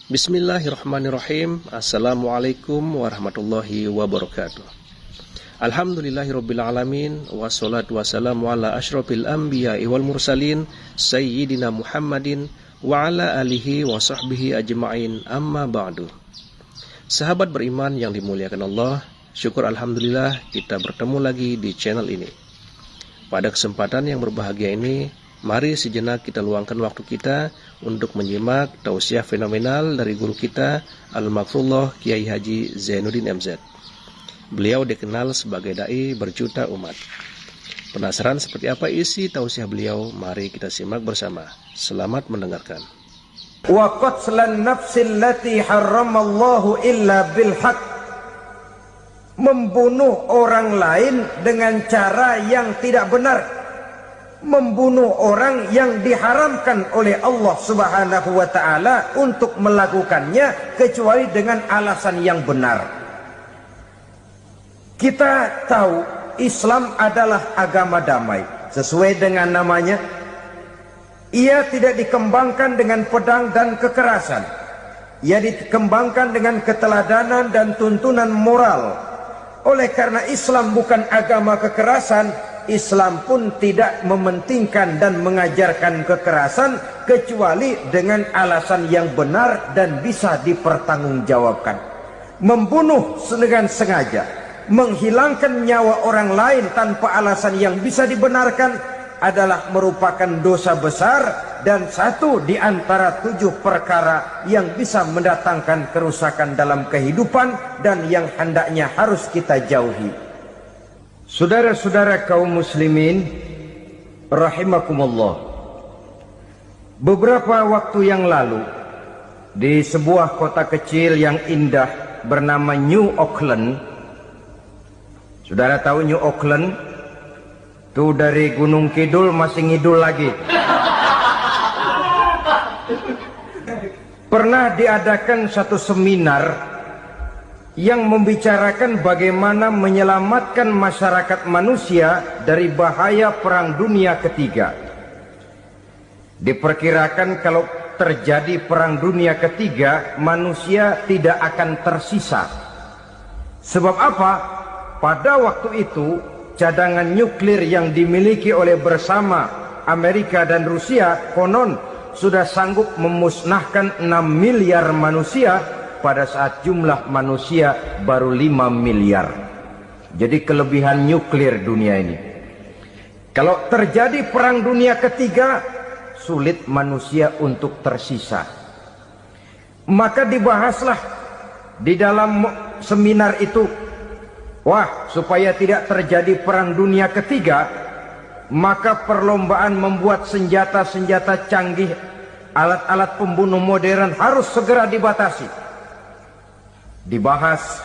Bismillahirrahmanirrahim. Assalamualaikum warahmatullahi wabarakatuh. Alhamdulillahirabbil alamin, wassalatu wassalamu ala asyrofil anbiya'i wal mursalin sayyidina Muhammadin wa ala alihi wa sahbihi ajma'in, amma ba'du. Sahabat beriman yang dimuliakan Allah, syukur alhamdulillah kita bertemu lagi di channel ini. Pada kesempatan yang berbahagia ini, mari sejenak kita luangkan waktu kita untuk menyimak tausiah fenomenal dari guru kita Al-Maghfurullah Kiai Haji Zainuddin MZ. Beliau dikenal sebagai dai berjuta umat. Penasaran seperti apa isi tausiah beliau? Mari kita simak bersama. Selamat mendengarkan. Wa qatlan nafsil lati harramallahu illa bil haqq. Membunuh orang lain dengan cara yang tidak benar. Membunuh orang yang diharamkan oleh Allah Subhanahu wa ta'ala untuk melakukannya kecuali dengan alasan yang benar. Kita tahu Islam adalah agama damai. Sesuai dengan namanya, ia tidak dikembangkan dengan pedang dan kekerasan. Ia dikembangkan dengan keteladanan dan tuntunan moral. Oleh karena Islam bukan agama kekerasan, Islam pun tidak mementingkan dan mengajarkan kekerasan kecuali dengan alasan yang benar dan bisa dipertanggungjawabkan. Membunuh dengan sengaja, menghilangkan nyawa orang lain tanpa alasan yang bisa dibenarkan adalah merupakan dosa besar dan satu di antara 7 perkara yang bisa mendatangkan kerusakan dalam kehidupan dan yang hendaknya harus kita jauhi. Saudara-saudara kaum muslimin rahimakumullah, beberapa waktu yang lalu di sebuah kota kecil yang indah bernama New Auckland. Saudara tahu New Auckland? Tuh dari Gunung Kidul masih ngidul lagi. Pernah diadakan satu seminar yang membicarakan bagaimana menyelamatkan masyarakat manusia dari bahaya Perang Dunia Ketiga. Diperkirakan kalau terjadi Perang Dunia Ketiga, manusia tidak akan tersisa. Sebab apa? Pada waktu itu cadangan nuklir yang dimiliki oleh bersama Amerika dan Rusia konon sudah sanggup memusnahkan 6 miliar manusia pada saat jumlah manusia baru 5 miliar. Jadi kelebihan nuklir dunia ini. Kalau terjadi Perang Dunia Ketiga, sulit manusia untuk tersisa. Maka dibahaslah di dalam seminar itu, wah, supaya tidak terjadi Perang Dunia Ketiga, maka perlombaan membuat senjata-senjata canggih, alat-alat pembunuh modern harus segera dibatasi. Dibahas,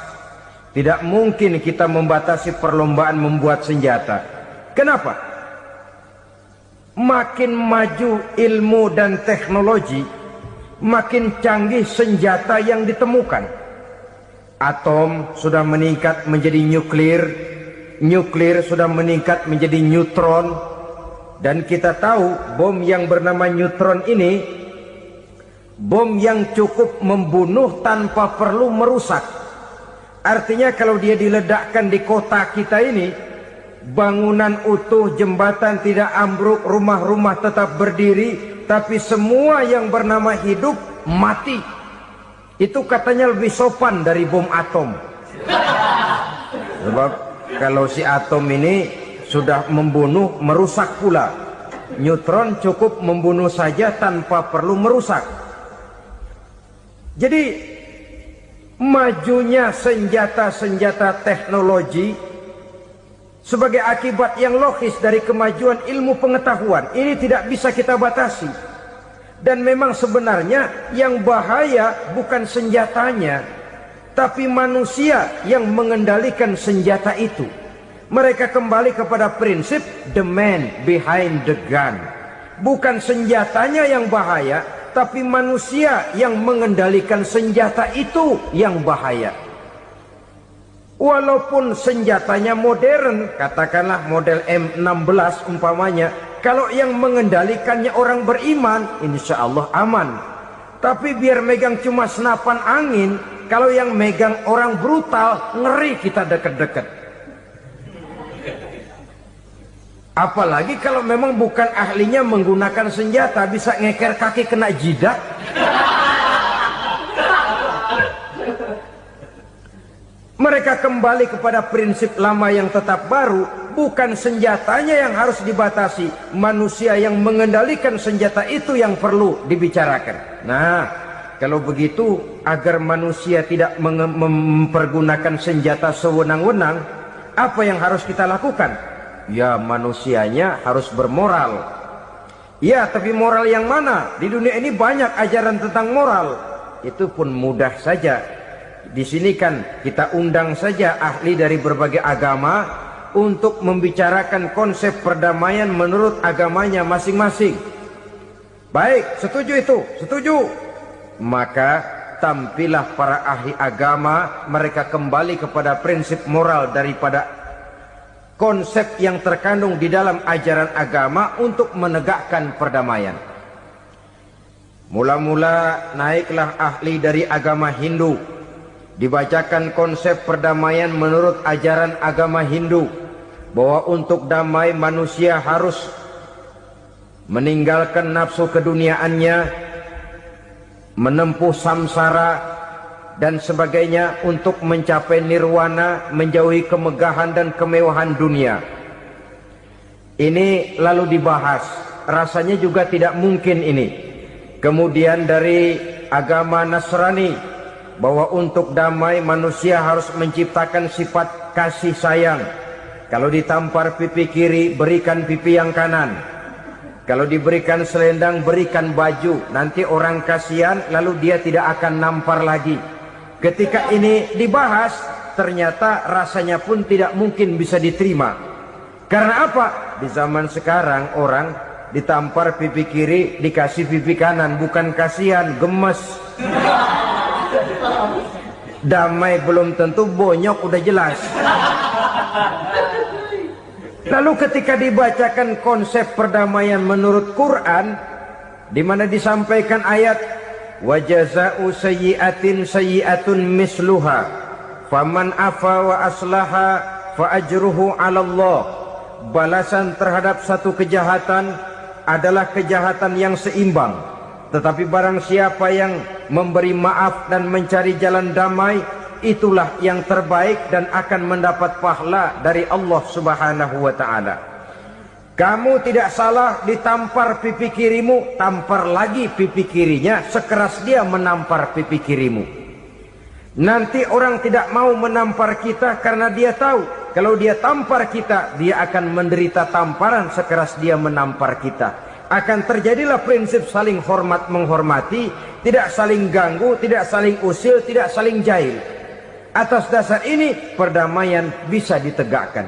tidak mungkin kita membatasi perlombaan membuat senjata. Kenapa? Makin maju ilmu dan teknologi, makin canggih senjata yang ditemukan. Atom sudah meningkat menjadi nuklir, nuklir sudah meningkat menjadi neutron, dan kita tahu bom yang bernama neutron ini bom yang cukup membunuh tanpa perlu merusak. Artinya kalau dia diledakkan di kota kita ini, bangunan utuh, jembatan tidak ambruk, rumah-rumah tetap berdiri, tapi semua yang bernama hidup mati. Itu katanya lebih sopan dari bom atom. Sebab kalau si atom ini sudah membunuh, merusak pula. Neutron cukup membunuh saja tanpa perlu merusak. Jadi majunya senjata-senjata teknologi sebagai akibat yang logis dari kemajuan ilmu pengetahuan ini tidak bisa kita batasi. Dan memang sebenarnya yang bahaya bukan senjatanya, tapi manusia yang mengendalikan senjata itu. Mereka kembali kepada prinsip the man behind the gun. Bukan senjatanya yang bahaya, tapi manusia yang mengendalikan senjata itu yang bahaya. Walaupun senjatanya modern, katakanlah model M16 umpamanya, kalau yang mengendalikannya orang beriman, insya Allah aman. Tapi biar megang cuma senapan angin, kalau yang megang orang brutal, ngeri kita deket-deket. Apalagi kalau memang bukan ahlinya menggunakan senjata, bisa ngeker kaki kena jidat. Mereka kembali kepada prinsip lama yang tetap baru. Bukan senjatanya yang harus dibatasi, manusia yang mengendalikan senjata itu yang perlu dibicarakan. Nah, kalau begitu, agar manusia tidak mempergunakan senjata sewenang-wenang, apa yang harus kita lakukan? Ya, manusianya harus bermoral. Ya, tapi moral yang mana? Di dunia ini banyak ajaran tentang moral. Itu pun mudah saja. Di sini kan kita undang saja ahli dari berbagai agama untuk membicarakan konsep perdamaian menurut agamanya masing-masing. Baik, setuju itu? Setuju. Maka tampillah para ahli agama, mereka kembali kepada prinsip moral daripada konsep yang terkandung di dalam ajaran agama untuk menegakkan perdamaian. Mula-mula naiklah ahli dari agama Hindu, dibacakan konsep perdamaian menurut ajaran agama Hindu, bahwa untuk damai manusia harus meninggalkan nafsu keduniaannya, menempuh samsara dan sebagainya untuk mencapai nirwana, menjauhi kemegahan dan kemewahan dunia. Ini lalu dibahas, rasanya juga tidak mungkin ini. Kemudian dari agama Nasrani, bahwa untuk damai manusia harus menciptakan sifat kasih sayang. Kalau ditampar pipi kiri, berikan pipi yang kanan. Kalau diberikan selendang, berikan baju. Nanti orang kasihan, lalu dia tidak akan nampar lagi. Ketika ini dibahas, ternyata rasanya pun tidak mungkin bisa diterima. Karena apa? Di zaman sekarang orang ditampar pipi kiri, dikasih pipi kanan. Bukan kasihan, gemes. Damai belum tentu, bonyok udah jelas. Lalu ketika dibacakan konsep perdamaian menurut Quran, di mana disampaikan ayat wa jazaa'u sayyi'atin sayyi'atun misluha faman afa wa aslaha fa ajruhu 'ala Allah. Balasan terhadap satu kejahatan adalah kejahatan yang seimbang, tetapi barang siapa yang memberi maaf dan mencari jalan damai, itulah yang terbaik dan akan mendapat pahala dari Allah Subhanahu wa ta'ala. Kamu tidak salah ditampar pipi kirimu, tampar lagi pipi kirinya sekeras dia menampar pipi kirimu. Nanti orang tidak mau menampar kita karena dia tahu kalau dia tampar kita, dia akan menderita tamparan sekeras dia menampar kita. Akan terjadilah prinsip saling hormat menghormati, tidak saling ganggu, tidak saling usil, tidak saling jahil. Atas dasar ini perdamaian bisa ditegakkan.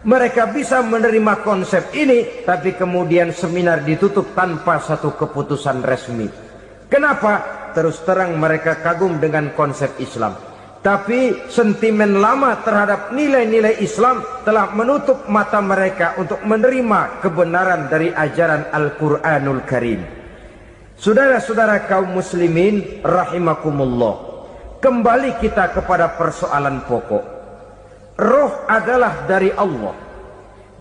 Mereka bisa menerima konsep ini, tapi kemudian seminar ditutup tanpa satu keputusan resmi. Kenapa? Terus terang mereka kagum dengan konsep Islam, tapi sentimen lama terhadap nilai-nilai Islam telah menutup mata mereka untuk menerima kebenaran dari ajaran Al-Quranul Karim. Saudara-saudara kaum muslimin rahimakumullah, kembali kita kepada persoalan pokok. Roh adalah dari Allah.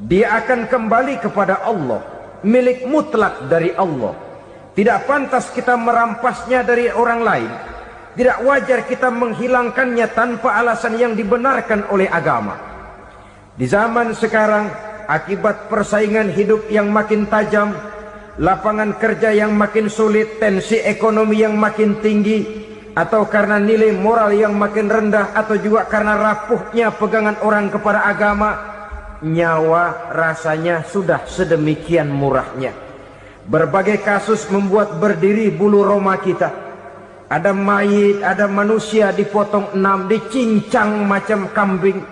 Dia akan kembali kepada Allah, milik mutlak dari Allah. Tidak pantas kita merampasnya dari orang lain. Tidak wajar kita menghilangkannya tanpa alasan yang dibenarkan oleh agama. Di zaman sekarang, akibat persaingan hidup yang makin tajam, lapangan kerja yang makin sulit, tensi ekonomi yang makin tinggi, atau karena nilai moral yang makin rendah, atau juga karena rapuhnya pegangan orang kepada agama, nyawa rasanya sudah sedemikian murahnya. Berbagai kasus membuat berdiri bulu roma kita. Ada mayit, ada manusia dipotong 6, dicincang macam kambing.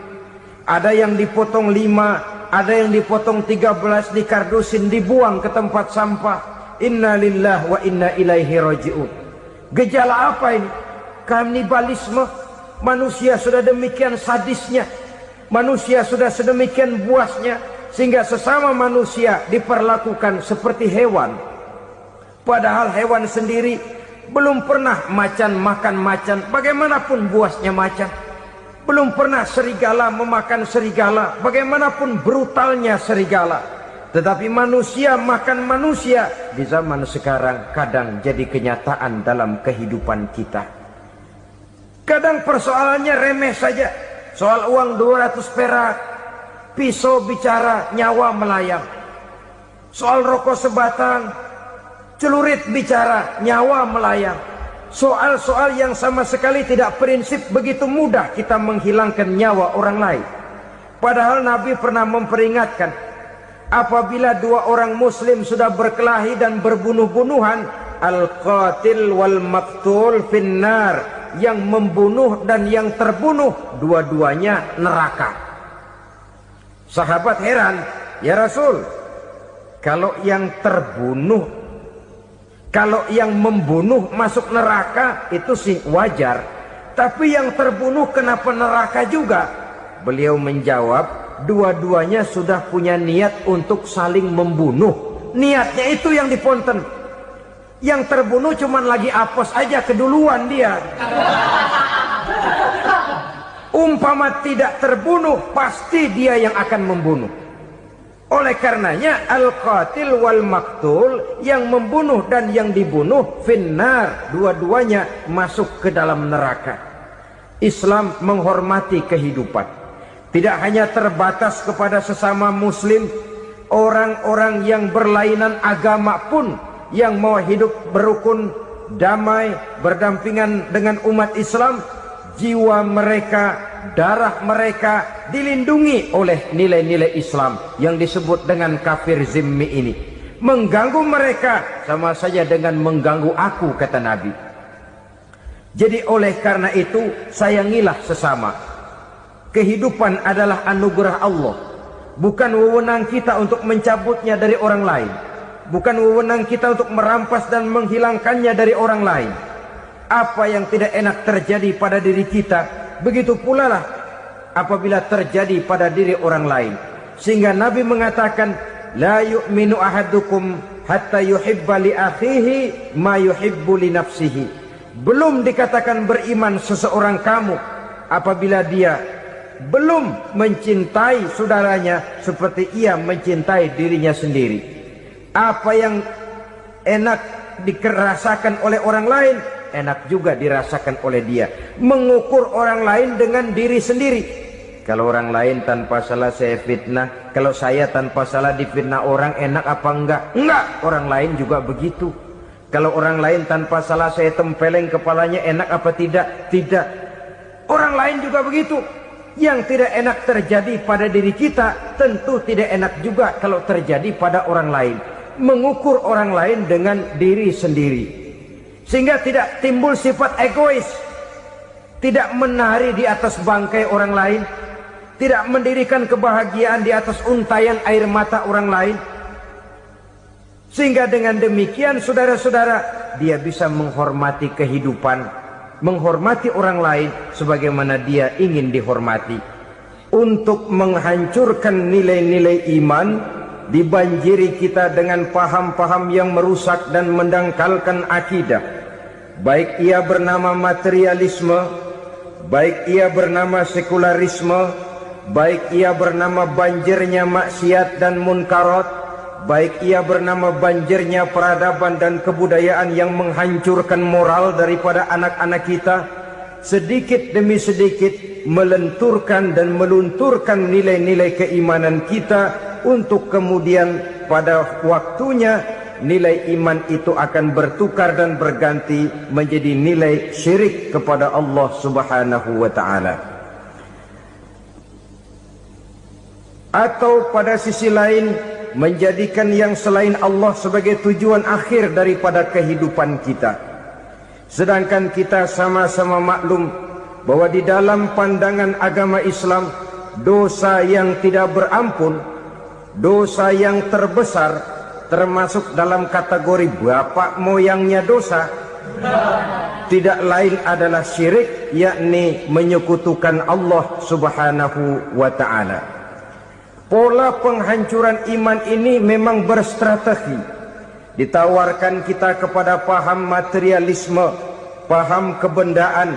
Ada yang dipotong 5, ada yang dipotong 13, dikardusin, dibuang ke tempat sampah. Inna lillahi wa inna ilaihi raji'un. Gejala apa ini? Kanibalisme. Manusia sudah demikian sadisnya, manusia sudah sedemikian buasnya, sehingga sesama manusia diperlakukan seperti hewan. Padahal hewan sendiri Belum pernah macan makan macan, bagaimanapun buasnya macan. Belum pernah serigala memakan serigala, bagaimanapun brutalnya serigala. Tetapi manusia makan manusia di zaman sekarang kadang jadi kenyataan dalam kehidupan kita. Kadang persoalannya remeh saja. Soal uang 200 perak, pisau bicara, nyawa melayang. Soal rokok sebatang, celurit bicara, nyawa melayang. Soal-soal yang sama sekali tidak prinsip, begitu mudah kita menghilangkan nyawa orang lain. Padahal Nabi pernah memperingatkan, apabila dua orang muslim sudah berkelahi dan berbunuh-bunuhan, al-qatil wal maqtul finnar, yang membunuh dan yang terbunuh dua-duanya neraka. Sahabat heran, ya Rasul, kalau yang terbunuh, kalau yang membunuh masuk neraka itu sih wajar, tapi yang terbunuh kenapa neraka juga? Beliau menjawab, dua-duanya sudah punya niat untuk saling membunuh. Niatnya itu yang diponten. Yang terbunuh cuman lagi apes aja, keduluan dia. Umpama tidak terbunuh, pasti dia yang akan membunuh. Oleh karenanya al-qatil wal maktul, yang membunuh dan yang dibunuh finnar, dua-duanya masuk ke dalam neraka. Islam menghormati kehidupan. Tidak hanya terbatas kepada sesama muslim, orang-orang yang berlainan agama pun yang mau hidup berukun, damai, berdampingan dengan umat Islam, jiwa mereka, darah mereka dilindungi oleh nilai-nilai Islam yang disebut dengan kafir zimmi ini. Mengganggu mereka sama saja dengan mengganggu aku, kata Nabi. Jadi oleh karena itu, sayangilah sesama. Kehidupan adalah anugerah Allah, bukan wewenang kita untuk mencabutnya dari orang lain, bukan wewenang kita untuk merampas dan menghilangkannya dari orang lain. Apa yang tidak enak terjadi pada diri kita, begitu pula lah apabila terjadi pada diri orang lain. Sehingga Nabi mengatakan, la yu'minu ahadukum hatta yuhibba li akhihi ma yuhibbu li nafsihi. Belum dikatakan beriman seseorang kamu apabila dia belum mencintai saudaranya seperti ia mencintai dirinya sendiri. Apa yang enak dirasakan oleh orang lain, enak juga dirasakan oleh dia. Mengukur orang lain dengan diri sendiri. Kalau orang lain tanpa salah saya fitnah, kalau saya tanpa salah difitnah orang, enak apa enggak? Enggak, orang lain juga begitu. Kalau orang lain tanpa salah saya tempeleng kepalanya, enak apa tidak? Tidak. Orang lain juga begitu. Yang tidak enak terjadi pada diri kita, tentu tidak enak juga kalau terjadi pada orang lain. Mengukur orang lain dengan diri sendiri, sehingga tidak timbul sifat egois, tidak menari di atas bangkai orang lain, tidak mendirikan kebahagiaan di atas untayan air mata orang lain. Sehingga dengan demikian saudara-saudara, dia bisa menghormati kehidupan, menghormati orang lain sebagaimana dia ingin dihormati. Untuk menghancurkan nilai-nilai iman, dibanjiri kita dengan paham-paham yang merusak dan mendangkalkan akidah. Baik ia bernama materialisme, baik ia bernama sekularisme, baik ia bernama banjirnya maksiat dan munkarat, baik ia bernama banjirnya peradaban dan kebudayaan yang menghancurkan moral daripada anak-anak kita. Sedikit demi sedikit melenturkan dan melunturkan nilai-nilai keimanan kita, untuk kemudian pada waktunya nilai iman itu akan bertukar dan berganti menjadi nilai syirik kepada Allah Subhanahu wa ta'ala. Atau pada sisi lain, menjadikan yang selain Allah sebagai tujuan akhir daripada kehidupan kita. Sedangkan kita sama-sama maklum bahwa di dalam pandangan agama Islam, dosa yang tidak berampun, dosa yang terbesar, termasuk dalam kategori bapak moyangnya dosa, tidak lain adalah syirik, yakni menyekutukan Allah Subhanahu wa ta'ala. Pola penghancuran iman ini memang berstrategi. Ditawarkan kita kepada paham materialisme, paham kebendaan,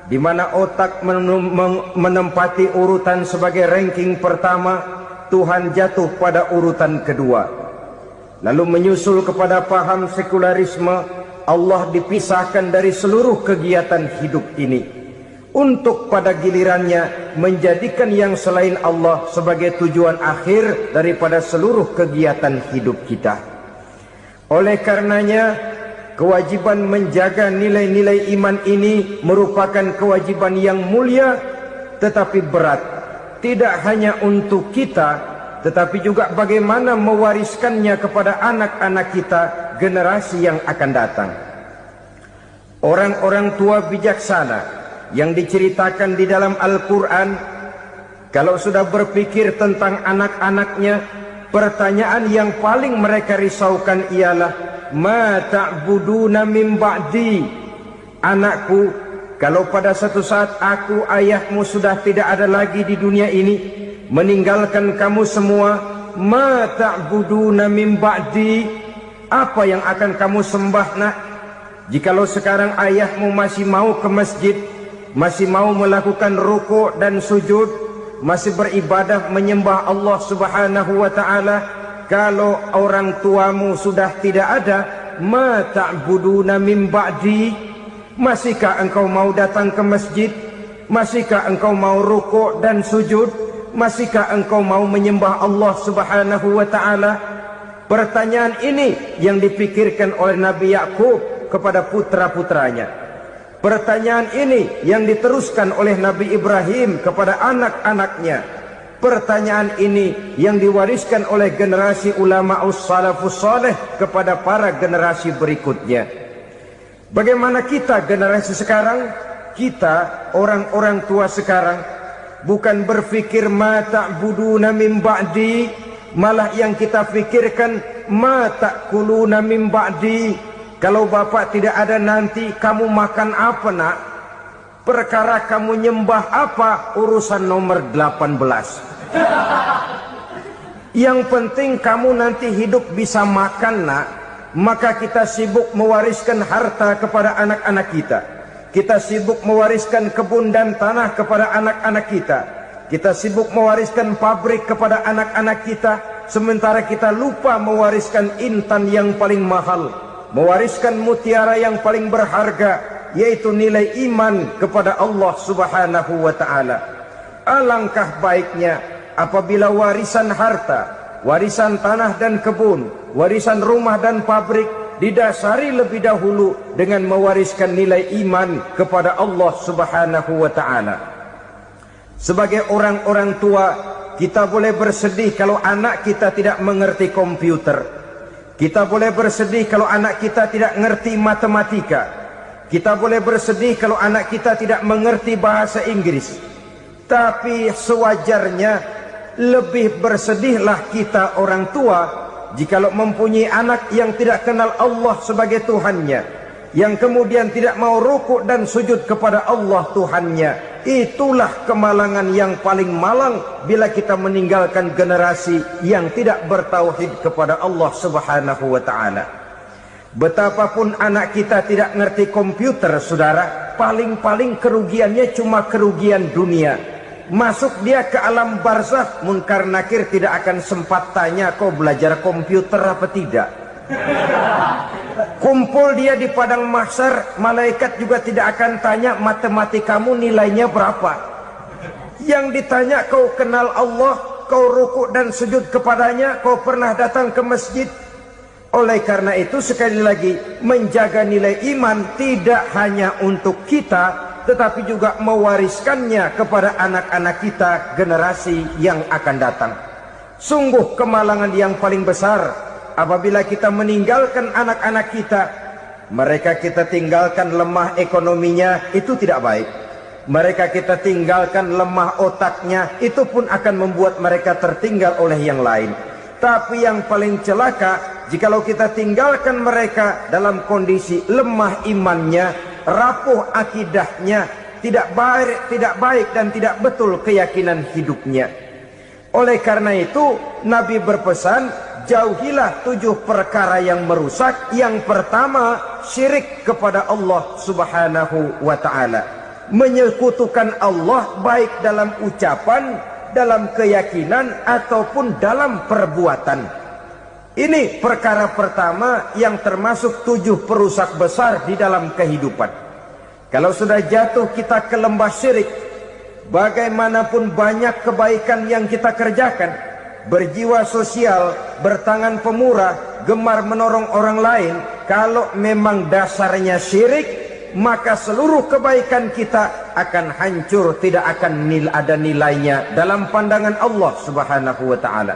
di mana otak menempati urutan sebagai ranking pertama, Tuhan jatuh pada urutan kedua. Lalu menyusul kepada paham sekularisme, Allah dipisahkan dari seluruh kegiatan hidup ini, untuk pada gilirannya menjadikan yang selain Allah sebagai tujuan akhir daripada seluruh kegiatan hidup kita. Oleh karenanya, kewajiban menjaga nilai-nilai iman ini merupakan kewajiban yang mulia tetapi berat. Tidak hanya untuk kita, tetapi juga bagaimana mewariskannya kepada anak-anak kita, generasi yang akan datang. Orang-orang tua bijaksana yang diceritakan di dalam Al-Quran, kalau sudah berpikir tentang anak-anaknya, pertanyaan yang paling mereka risaukan ialah, ma ta'buduna min ba'di. Anakku, kalau pada satu saat aku, ayahmu sudah tidak ada lagi di dunia ini, meninggalkan kamu semua, ma ta'buduna min ba'di, apa yang akan kamu sembah nak? Jikalau sekarang ayahmu masih mau ke masjid, masih mau melakukan rukuk dan sujud, masih beribadah menyembah Allah Subhanahu wa ta'ala, kalau orang tuamu sudah tidak ada, ma ta'buduna min ba'di, masihkah engkau mau datang ke masjid? Masihkah engkau mau rukuk dan sujud? Masihkah engkau mau menyembah Allah Subhanahu wa ta'ala? Pertanyaan ini yang dipikirkan oleh Nabi Yakub kepada putra-putranya. Pertanyaan ini yang diteruskan oleh Nabi Ibrahim kepada anak-anaknya. Pertanyaan ini yang diwariskan oleh generasi ulama salafus saleh kepada para generasi berikutnya. Bagaimana kita generasi sekarang? Kita orang-orang tua sekarang bukan berfikir ma ta'buduna min ba'di, malah yang kita fikirkan ma ta'kuluna min ba'di. Kalau bapak tidak ada nanti kamu makan apa nak? Perkara kamu nyembah apa? Urusan nomor 18. Yang penting kamu nanti hidup bisa makan nak. Maka kita sibuk mewariskan harta kepada anak-anak kita. Kita sibuk mewariskan kebun dan tanah kepada anak-anak kita. Kita sibuk mewariskan pabrik kepada anak-anak kita, sementara kita lupa mewariskan intan yang paling mahal, mewariskan mutiara yang paling berharga, yaitu nilai iman kepada Allah Subhanahu wa ta'ala. Alangkah baiknya apabila warisan harta, warisan tanah dan kebun, warisan rumah dan pabrik didasari lebih dahulu dengan mewariskan nilai iman kepada Allah Subhanahu wa ta'ala. Sebagai orang-orang tua, kita boleh bersedih kalau anak kita tidak mengerti komputer. Kita boleh bersedih kalau anak kita tidak mengerti matematika. Kita boleh bersedih kalau anak kita tidak mengerti bahasa Inggris. Tapi sewajarnya lebih bersedihlah kita orang tua jikalau mempunyai anak yang tidak kenal Allah sebagai Tuhannya, yang kemudian tidak mau rukuk dan sujud kepada Allah Tuhannya. Itulah kemalangan yang paling malang bila kita meninggalkan generasi yang tidak bertauhid kepada Allah Subhanahu wa ta'ala. Betapapun anak kita tidak ngerti komputer, saudara, paling-paling kerugiannya cuma kerugian dunia. Masuk dia ke alam barzakh, munkar nakir tidak akan sempat tanya kau belajar komputer apa tidak. Kumpul dia di padang mahsyar, malaikat juga tidak akan tanya matematikamu nilainya berapa. Yang ditanya kau kenal Allah, kau rukuk dan sujud kepadanya, kau pernah datang ke masjid. Oleh karena itu sekali lagi, menjaga nilai iman tidak hanya untuk kita, tetapi juga mewariskannya kepada anak-anak kita, generasi yang akan datang. Sungguh kemalangan yang paling besar apabila kita meninggalkan anak-anak kita. Mereka kita tinggalkan lemah ekonominya, itu tidak baik. Mereka kita tinggalkan lemah otaknya, itu pun akan membuat mereka tertinggal oleh yang lain. Tapi yang paling celaka, jikalau kita tinggalkan mereka dalam kondisi lemah imannya, rapuh akidahnya, tidak baik dan tidak betul keyakinan hidupnya. Oleh karena itu Nabi berpesan, jauhilah 7 perkara yang merusak. Yang pertama, syirik kepada Allah subhanahu wa ta'ala. Menyekutukan Allah baik dalam ucapan, dalam keyakinan, ataupun dalam perbuatan. Ini perkara pertama yang termasuk 7 perusak besar di dalam kehidupan. Kalau sudah jatuh kita ke lembah syirik, bagaimanapun banyak kebaikan yang kita kerjakan, berjiwa sosial, bertangan pemurah, gemar menolong orang lain, kalau memang dasarnya syirik, maka seluruh kebaikan kita akan hancur, tidak akan ada nilainya dalam pandangan Allah subhanahu wa ta'ala.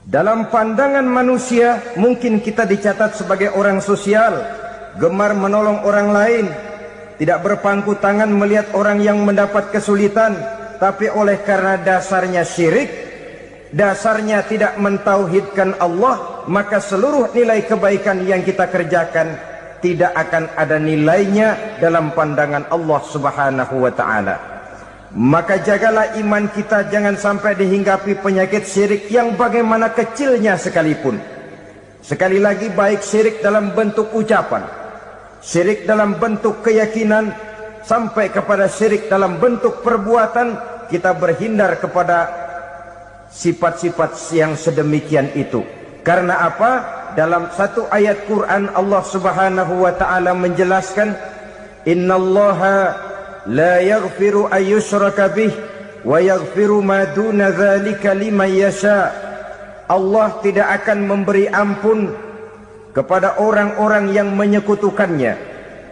Dalam pandangan manusia, mungkin kita dicatat sebagai orang sosial, gemar menolong orang lain, tidak berpangku tangan melihat orang yang mendapat kesulitan. Tapi oleh karena dasarnya syirik, dasarnya tidak mentauhidkan Allah, maka seluruh nilai kebaikan yang kita kerjakan tidak akan ada nilainya dalam pandangan Allah subhanahu wa ta'ala. Maka jagalah iman kita, jangan sampai dihinggapi penyakit syirik yang bagaimana kecilnya sekalipun. Sekali lagi, baik syirik dalam bentuk ucapan, syirik dalam bentuk keyakinan, sampai kepada syirik dalam bentuk perbuatan, kita berhindar kepada sifat-sifat yang sedemikian itu. Karena apa? Dalam satu ayat Quran Allah subhanahu wa ta'ala menjelaskan, innallaha la yaghfiru ayyushraka bih wa yaghfiru ma duna dzalika liman yasha. Allah tidak akan memberi ampun kepada orang-orang yang menyekutukannya,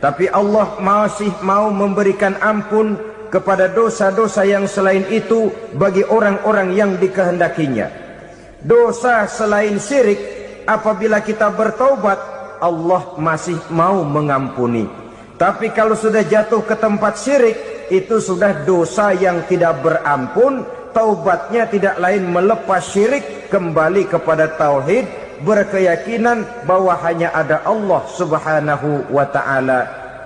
tapi Allah masih mau memberikan ampun kepada dosa-dosa yang selain itu bagi orang-orang yang dikehendakinya. Dosa selain syirik, apabila kita bertaubat, Allah masih mau mengampuni. Tapi kalau sudah jatuh ke tempat syirik, itu sudah dosa yang tidak berampun. Taubatnya tidak lain melepas syirik, kembali kepada tauhid, berkeyakinan bahwa hanya ada Allah subhanahu wa ta'ala,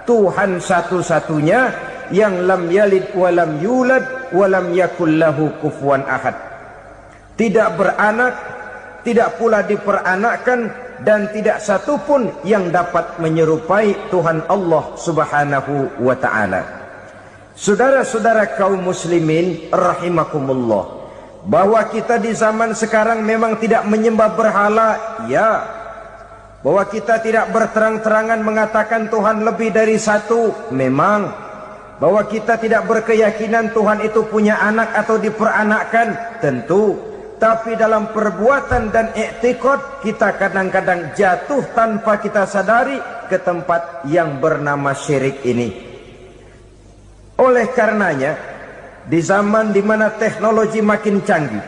Tuhan satu-satunya, yang lam yalid walam yulad walam yakul lahu kufuwan ahad. Tidak beranak, tidak pula diperanakkan, dan tidak satupun yang dapat menyerupai Tuhan Allah subhanahu wa ta'ala. Saudara-saudara kaum muslimin rahimakumullah, bahwa kita di zaman sekarang memang tidak menyembah berhala, ya. Bahwa kita tidak berterang-terangan mengatakan Tuhan lebih dari satu, memang. Bahwa kita tidak berkeyakinan Tuhan itu punya anak atau diperanakkan, tentu. Tapi dalam perbuatan dan i'tiqad, kita kadang-kadang jatuh tanpa kita sadari ke tempat yang bernama syirik ini. Oleh karenanya, di zaman di mana teknologi makin canggih,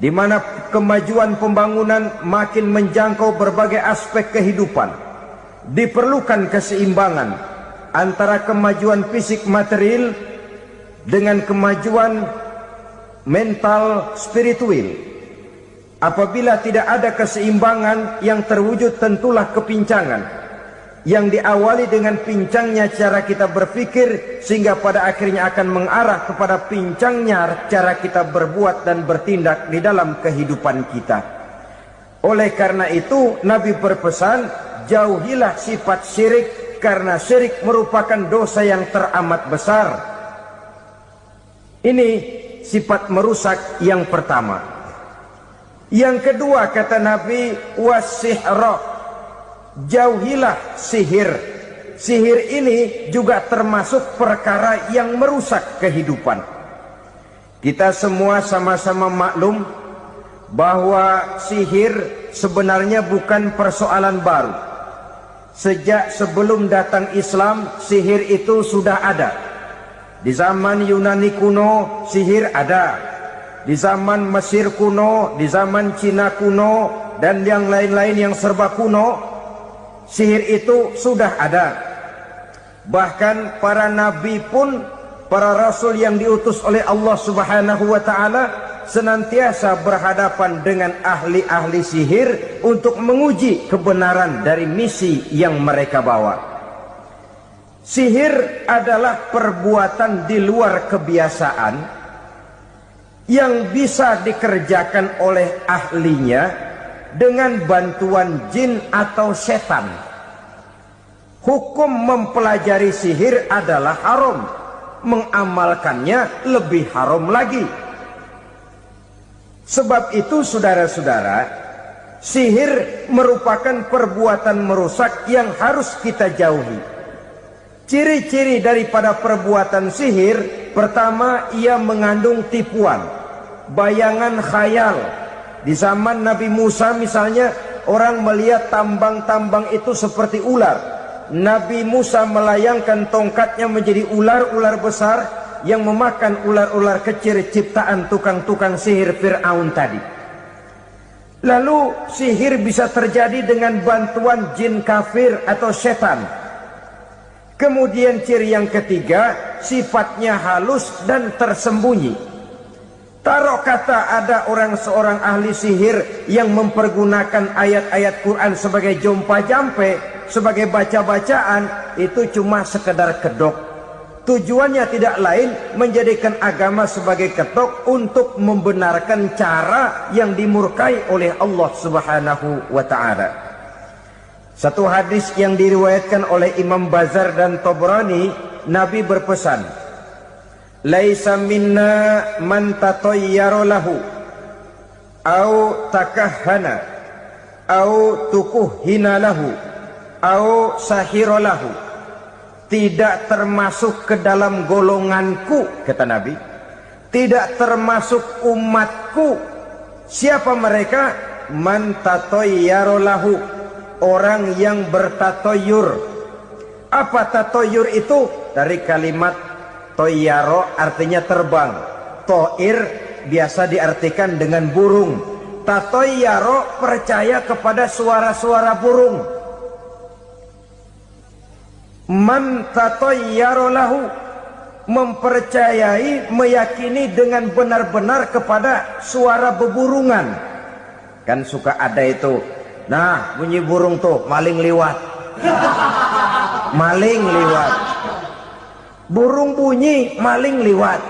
di mana kemajuan pembangunan makin menjangkau berbagai aspek kehidupan, diperlukan keseimbangan antara kemajuan fisik material dengan kemajuan mental spiritual. Apabila tidak ada keseimbangan, yang terwujud tentulah kepincangan, yang diawali dengan pincangnya cara kita berpikir, sehingga pada akhirnya akan mengarah kepada pincangnya cara kita berbuat dan bertindak di dalam kehidupan kita. Oleh karena itu, Nabi berpesan, jauhilah sifat syirik, karena syirik merupakan dosa yang teramat besar. Ini sifat merusak yang pertama. Yang kedua, kata Nabi, wasihra, jauhilah sihir. Sihir ini juga termasuk perkara yang merusak kehidupan. Kita semua sama-sama maklum bahwa sihir sebenarnya bukan persoalan baru. Sejak sebelum datang Islam, sihir itu sudah ada. Di zaman Yunani kuno, sihir ada. Di zaman Mesir kuno, di zaman Cina kuno, dan yang lain-lain yang serba kuno, sihir itu sudah ada. Bahkan para nabi pun, para rasul yang diutus oleh Allah subhanahu wa ta'ala, senantiasa berhadapan dengan ahli-ahli sihir untuk menguji kebenaran dari misi yang mereka bawa. Sihir adalah perbuatan di luar kebiasaan yang bisa dikerjakan oleh ahlinya dengan bantuan jin atau setan. Hukum mempelajari sihir adalah haram, mengamalkannya lebih haram lagi. Sebab itu saudara-saudara, sihir merupakan perbuatan merusak yang harus kita jauhi. Ciri-ciri daripada perbuatan sihir, pertama, ia mengandung tipuan, bayangan khayal. Di zaman Nabi Musa misalnya, orang melihat tambang-tambang itu seperti ular. Nabi Musa melayangkan tongkatnya menjadi ular-ular besar yang memakan ular-ular kecil ciptaan tukang-tukang sihir Fir'aun tadi. Lalu sihir bisa terjadi dengan bantuan jin kafir atau setan. Kemudian ciri yang ketiga, sifatnya halus dan tersembunyi. Taruh kata ada seorang ahli sihir yang mempergunakan ayat-ayat Quran sebagai jompa-jampe, sebagai baca-bacaan, itu cuma sekedar kedok. Tujuannya tidak lain menjadikan agama sebagai kedok untuk membenarkan cara yang dimurkai oleh Allah Subhanahu wa ta'ala. Satu hadis yang diriwayatkan oleh Imam Bazar dan Tabrani, Nabi berpesan, "Laisa minna man tatayyara lahu au takahhana au tukuhhina lahu au sahira lahu." Tidak termasuk ke dalam golonganku, kata Nabi. Tidak termasuk umatku. Siapa mereka? Man tatayyara lahu, orang yang bertatoyur. Apa tatoyur itu? Dari kalimat toyaro, artinya terbang. Toir biasa diartikan dengan burung. Tatoyaro percaya kepada suara-suara burung. Man tatayyara lahu, mempercayai, meyakini dengan benar-benar kepada suara beburungan. Kan suka ada itu, nah bunyi burung tuh, maling liwat. Maling liwat. Burung bunyi, maling liwat.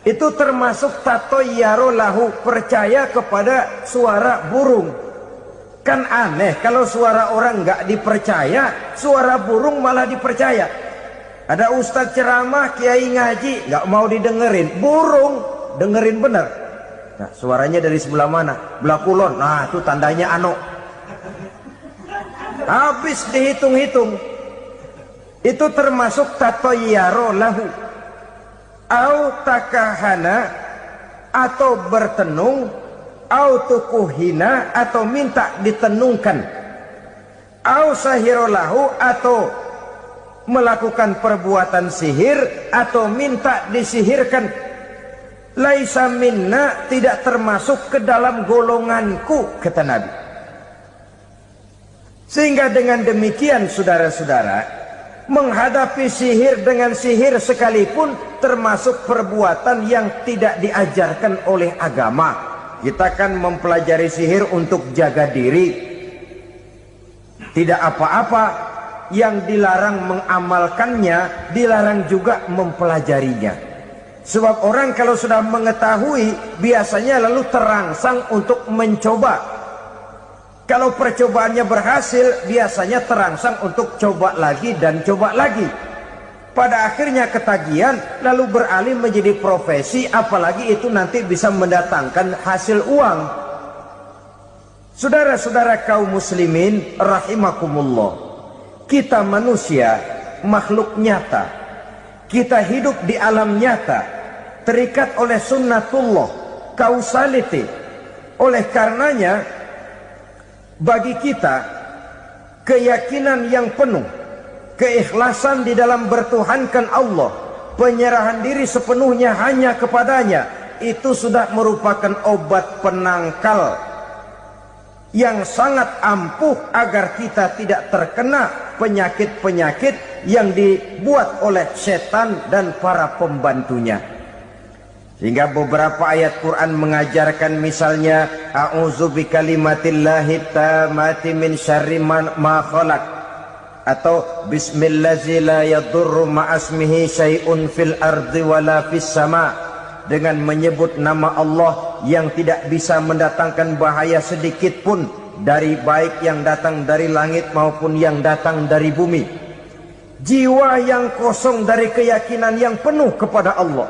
Itu termasuk tatayyara lahu, percaya kepada suara burung. Kan aneh kalau suara orang nggak dipercaya, suara burung malah dipercaya. Ada ustadz ceramah, kiai ngaji, nggak mau didengerin, burung dengerin bener. Nah, suaranya dari sebelah mana? Belah kulon. Nah, itu tandanya ano. Habis dihitung-hitung. Itu termasuk tatayyara lahu. Au takahana, atau bertenung, au tukuhina, atau minta ditenungkan, au sahirolahu, atau melakukan perbuatan sihir atau minta disihirkan. Laisa minna, tidak termasuk ke dalam golonganku, kata Nabi. Sehingga dengan demikian saudara-saudara, menghadapi sihir dengan sihir sekalipun termasuk perbuatan yang tidak diajarkan oleh agama. Kita kan mempelajari sihir untuk jaga diri. Tidak apa-apa, yang dilarang mengamalkannya, dilarang juga mempelajarinya. Sebab orang kalau sudah mengetahui, biasanya lalu terangsang untuk mencoba. Kalau percobaannya berhasil, biasanya terangsang untuk coba lagi dan coba lagi. Pada akhirnya ketagihan, lalu beralih menjadi profesi, apalagi itu nanti bisa mendatangkan hasil uang. Saudara-saudara kaum muslimin rahimakumullah, kita manusia makhluk nyata. Kita hidup di alam nyata, terikat oleh sunnatullah, causality. Oleh karenanya, bagi kita keyakinan yang penuh, keikhlasan di dalam bertuhankan Allah, penyerahan diri sepenuhnya hanya kepadanya, itu sudah merupakan obat penangkal yang sangat ampuh agar kita tidak terkena penyakit-penyakit yang dibuat oleh setan dan para pembantunya. Sehingga beberapa ayat Quran mengajarkan, misalnya a'udzu bikalimatillahi tammati min syarri ma khalaq, atau bismillazi la yadurru ma'asmihi syai'un fil ardi wala fis sama, dengan menyebut nama Allah yang tidak bisa mendatangkan bahaya sedikit pun dari baik yang datang dari langit maupun yang datang dari bumi. Jiwa yang kosong dari keyakinan yang penuh kepada Allah,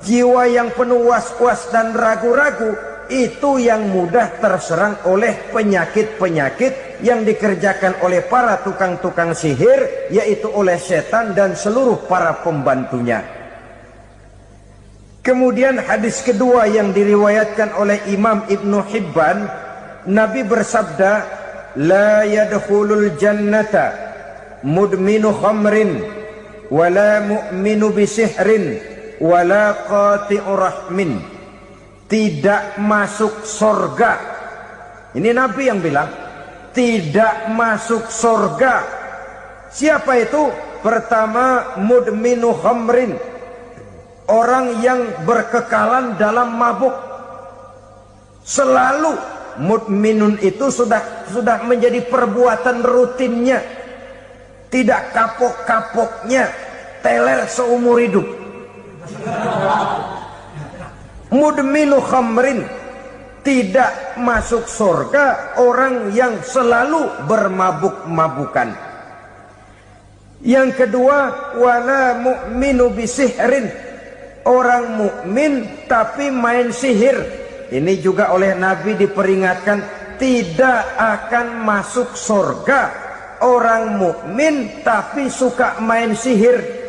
jiwa yang penuh was-was dan ragu-ragu, itu yang mudah terserang oleh penyakit-penyakit yang dikerjakan oleh para tukang-tukang sihir, yaitu oleh setan dan seluruh para pembantunya. Kemudian hadis kedua yang diriwayatkan oleh Imam Ibnu Hibban, Nabi bersabda, la yadkhulul jannata mudminu khamrin wala mu'minu bisihrin wala qati'ur rahmin. Tidak masuk surga. Ini Nabi yang bilang, tidak masuk surga. Siapa itu? Pertama, mudminu khamrin, orang yang berkekalan dalam mabuk. Selalu mudminun itu sudah menjadi perbuatan rutinnya, tidak kapok-kapoknya, teler seumur hidup. Mudminu khamrin, tidak masuk surga orang yang selalu bermabuk-mabukan. Yang kedua, wala mu'minu bisihrin, orang mukmin tapi main sihir. Ini juga oleh Nabi diperingatkan, tidak akan masuk surga orang mukmin tapi suka main sihir.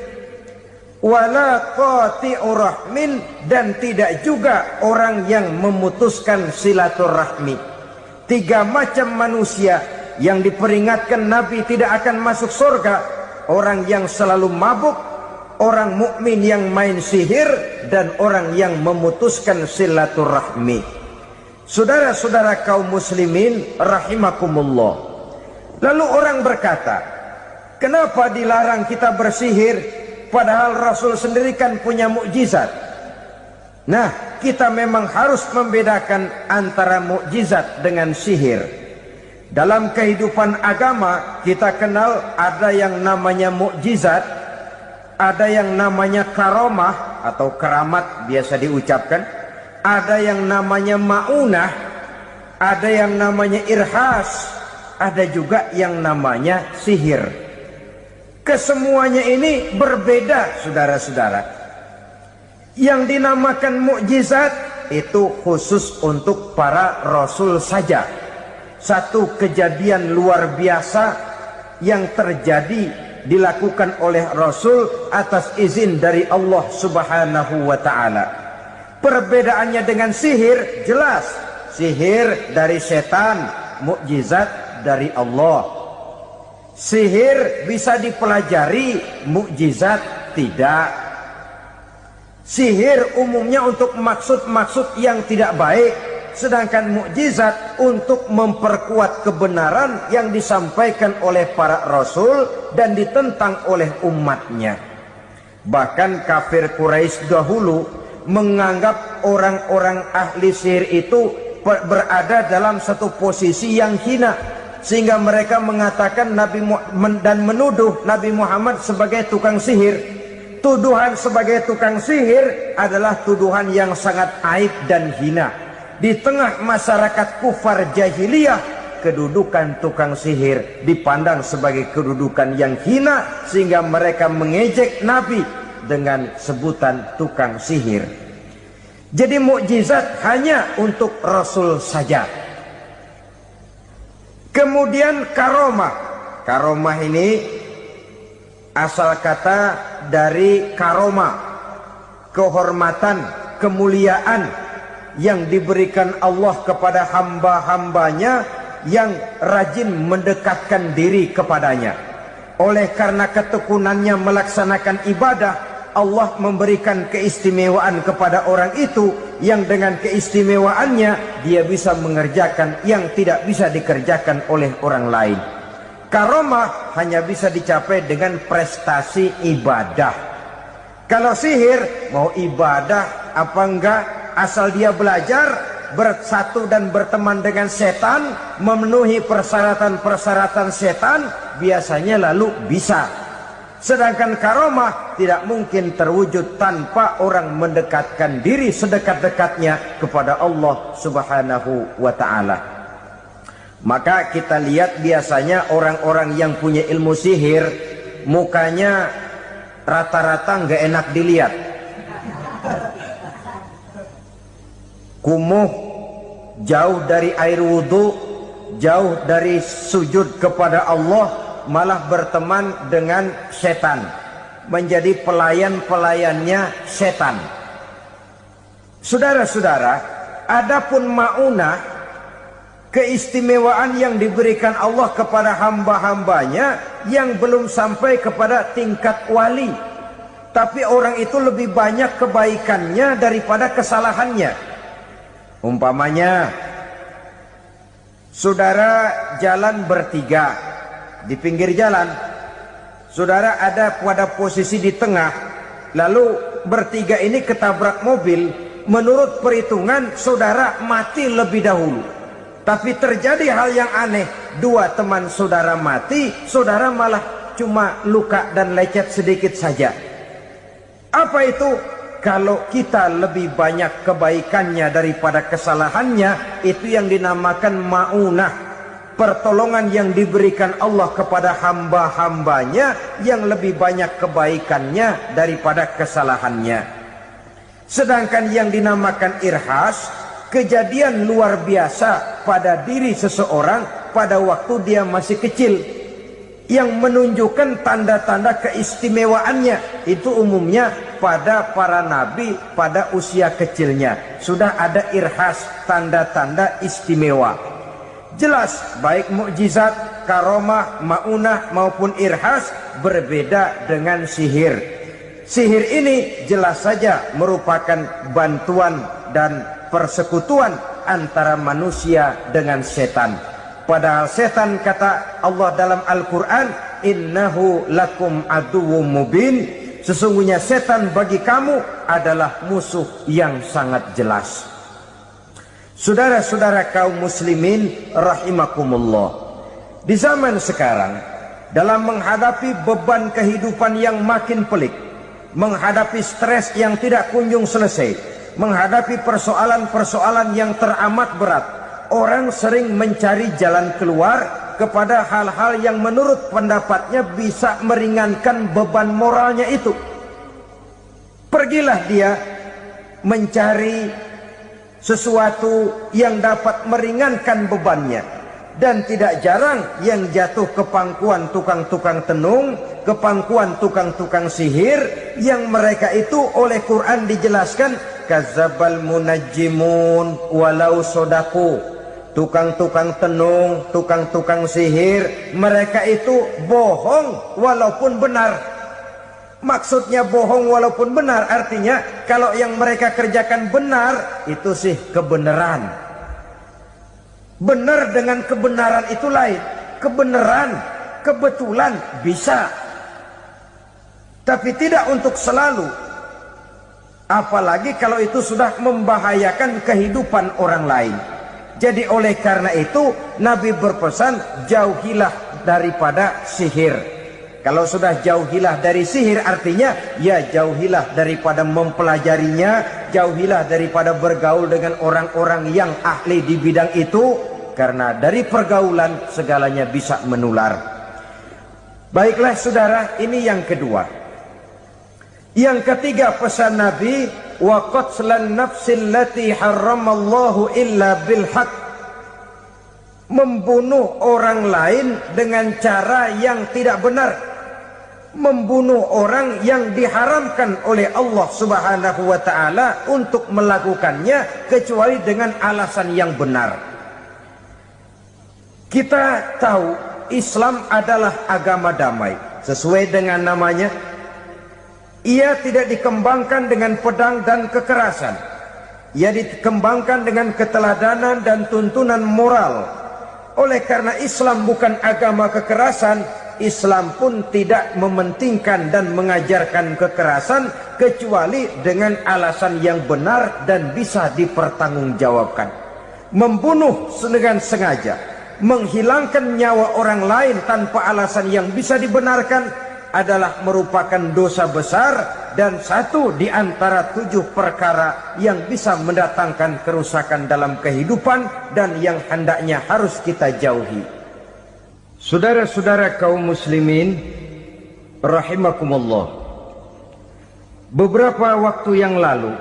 Wala qati'ur rahmin, dan tidak juga orang yang memutuskan silaturahmi. Tiga macam manusia yang diperingatkan Nabi tidak akan masuk surga: orang yang selalu mabuk, orang mukmin yang main sihir, dan orang yang memutuskan silaturahmi. Saudara-saudara kaum muslimin rahimakumullah. Lalu orang berkata, kenapa dilarang kita bersihir? Padahal Rasul sendiri kan punya mukjizat. Nah, kita memang harus membedakan antara mukjizat dengan sihir. Dalam kehidupan agama kita kenal ada yang namanya mukjizat, ada yang namanya karomah atau keramat biasa diucapkan, ada yang namanya maunah, ada yang namanya irhas, ada juga yang namanya sihir. Kesemuanya ini berbeda, saudara-saudara. Yang dinamakan mukjizat itu khusus untuk para rasul saja. Satu kejadian luar biasa yang terjadi dilakukan oleh rasul atas izin dari Allah Subhanahu wa taala. Perbedaannya dengan sihir jelas. Sihir dari setan, mukjizat dari Allah. Sihir bisa dipelajari, mukjizat tidak. Sihir umumnya untuk maksud-maksud yang tidak baik, sedangkan mukjizat untuk memperkuat kebenaran yang disampaikan oleh para rasul dan ditentang oleh umatnya. Bahkan kafir Quraisy dahulu menganggap orang-orang ahli sihir itu berada dalam satu posisi yang hina, sehingga mereka mengatakan dan menuduh Nabi Muhammad sebagai tukang sihir. Tuduhan sebagai tukang sihir adalah tuduhan yang sangat aib dan hina. Di tengah masyarakat kufar jahiliyah, kedudukan tukang sihir dipandang sebagai kedudukan yang hina, sehingga mereka mengejek Nabi dengan sebutan tukang sihir. Jadi mukjizat hanya untuk Rasul saja. Kemudian karomah. Karomah ini asal kata dari karomah, kehormatan, kemuliaan yang diberikan Allah kepada hamba-hambanya yang rajin mendekatkan diri kepadanya. Oleh karena ketekunannya melaksanakan ibadah, Allah memberikan keistimewaan kepada orang itu, yang dengan keistimewaannya dia bisa mengerjakan yang tidak bisa dikerjakan oleh orang lain. Karomah hanya bisa dicapai dengan prestasi ibadah. Kalau sihir, mau ibadah apa enggak, asal dia belajar, bersatu dan berteman dengan setan, memenuhi persyaratan-persyaratan setan, biasanya lalu bisa. Sedangkan karomah tidak mungkin terwujud tanpa orang mendekatkan diri sedekat-dekatnya kepada Allah Subhanahu wa ta'ala. Maka kita lihat biasanya orang-orang yang punya ilmu sihir, mukanya rata-rata nggak enak dilihat. Kumuh, jauh dari air wudhu, jauh dari sujud kepada Allah, malah berteman dengan setan, menjadi pelayan-pelayannya setan. Saudara-saudara, adapun maunah, keistimewaan yang diberikan Allah kepada hamba-hambanya yang belum sampai kepada tingkat wali, tapi orang itu lebih banyak kebaikannya daripada kesalahannya. Umpamanya, saudara jalan bertiga di pinggir jalan, saudara ada pada posisi di tengah, lalu bertiga ini ketabrak mobil. Menurut perhitungan saudara mati lebih dahulu, tapi terjadi hal yang aneh, dua teman saudara mati, saudara malah cuma luka dan lecet sedikit saja. Apa itu? Kalau kita lebih banyak kebaikannya daripada kesalahannya, itu yang dinamakan maunah, pertolongan yang diberikan Allah kepada hamba-hambanya yang lebih banyak kebaikannya daripada kesalahannya. Sedangkan yang dinamakan irhas, kejadian luar biasa pada diri seseorang pada waktu dia masih kecil, yang menunjukkan tanda-tanda keistimewaannya. Itu umumnya pada para nabi pada usia kecilnya sudah ada irhas, tanda-tanda istimewa. Jelas baik mukjizat, karomah, maunah maupun irhas berbeda dengan sihir. Sihir ini jelas saja merupakan bantuan dan persekutuan antara manusia dengan setan. Padahal setan, kata Allah dalam Al-Quran, innahu lakum aduwwum mubin, sesungguhnya setan bagi kamu adalah musuh yang sangat jelas. Saudara-saudara kaum muslimin rahimakumullah, di zaman sekarang dalam menghadapi beban kehidupan yang makin pelik, menghadapi stres yang tidak kunjung selesai, menghadapi persoalan-persoalan yang teramat berat, orang sering mencari jalan keluar kepada hal-hal yang menurut pendapatnya bisa meringankan beban moralnya itu. Pergilah dia mencari sesuatu yang dapat meringankan bebannya. Dan tidak jarang yang jatuh ke pangkuan tukang-tukang tenung, ke pangkuan tukang-tukang sihir, yang mereka itu oleh Quran dijelaskan kadzabal munajjimun walau sodaku. Tukang-tukang tenung, tukang-tukang sihir, mereka itu bohong walaupun benar. Maksudnya bohong walaupun benar, artinya kalau yang mereka kerjakan benar, itu sih kebenaran. Benar dengan kebenaran itu lain. Kebenaran, kebetulan bisa, tapi tidak untuk selalu. Apalagi kalau itu sudah membahayakan kehidupan orang lain. Jadi oleh karena itu Nabi berpesan, jauhilah daripada sihir. Kalau sudah jauhilah dari sihir, artinya ya jauhilah daripada mempelajarinya, jauhilah daripada bergaul dengan orang-orang yang ahli di bidang itu, karena dari pergaulan segalanya bisa menular. Baiklah saudara, ini yang kedua. Yang ketiga pesan Nabi, wa qatlan nafsil lati harramallahu illa bil haq, membunuh orang lain dengan cara yang tidak benar, membunuh orang yang diharamkan oleh Allah Subhanahu wa ta'ala untuk melakukannya kecuali dengan alasan yang benar. Kita tahu Islam adalah agama damai, sesuai dengan namanya. Ia tidak dikembangkan dengan pedang dan kekerasan. Ia dikembangkan dengan keteladanan dan tuntunan moral. Oleh karena Islam bukan agama kekerasan, Islam pun tidak mementingkan dan mengajarkan kekerasan kecuali dengan alasan yang benar dan bisa dipertanggungjawabkan. Membunuh dengan sengaja, menghilangkan nyawa orang lain tanpa alasan yang bisa dibenarkan, adalah merupakan dosa besar dan satu di antara 7 perkara yang bisa mendatangkan kerusakan dalam kehidupan dan yang hendaknya harus kita jauhi. Saudara-saudara kaum muslimin rahimakumullah, beberapa waktu yang lalu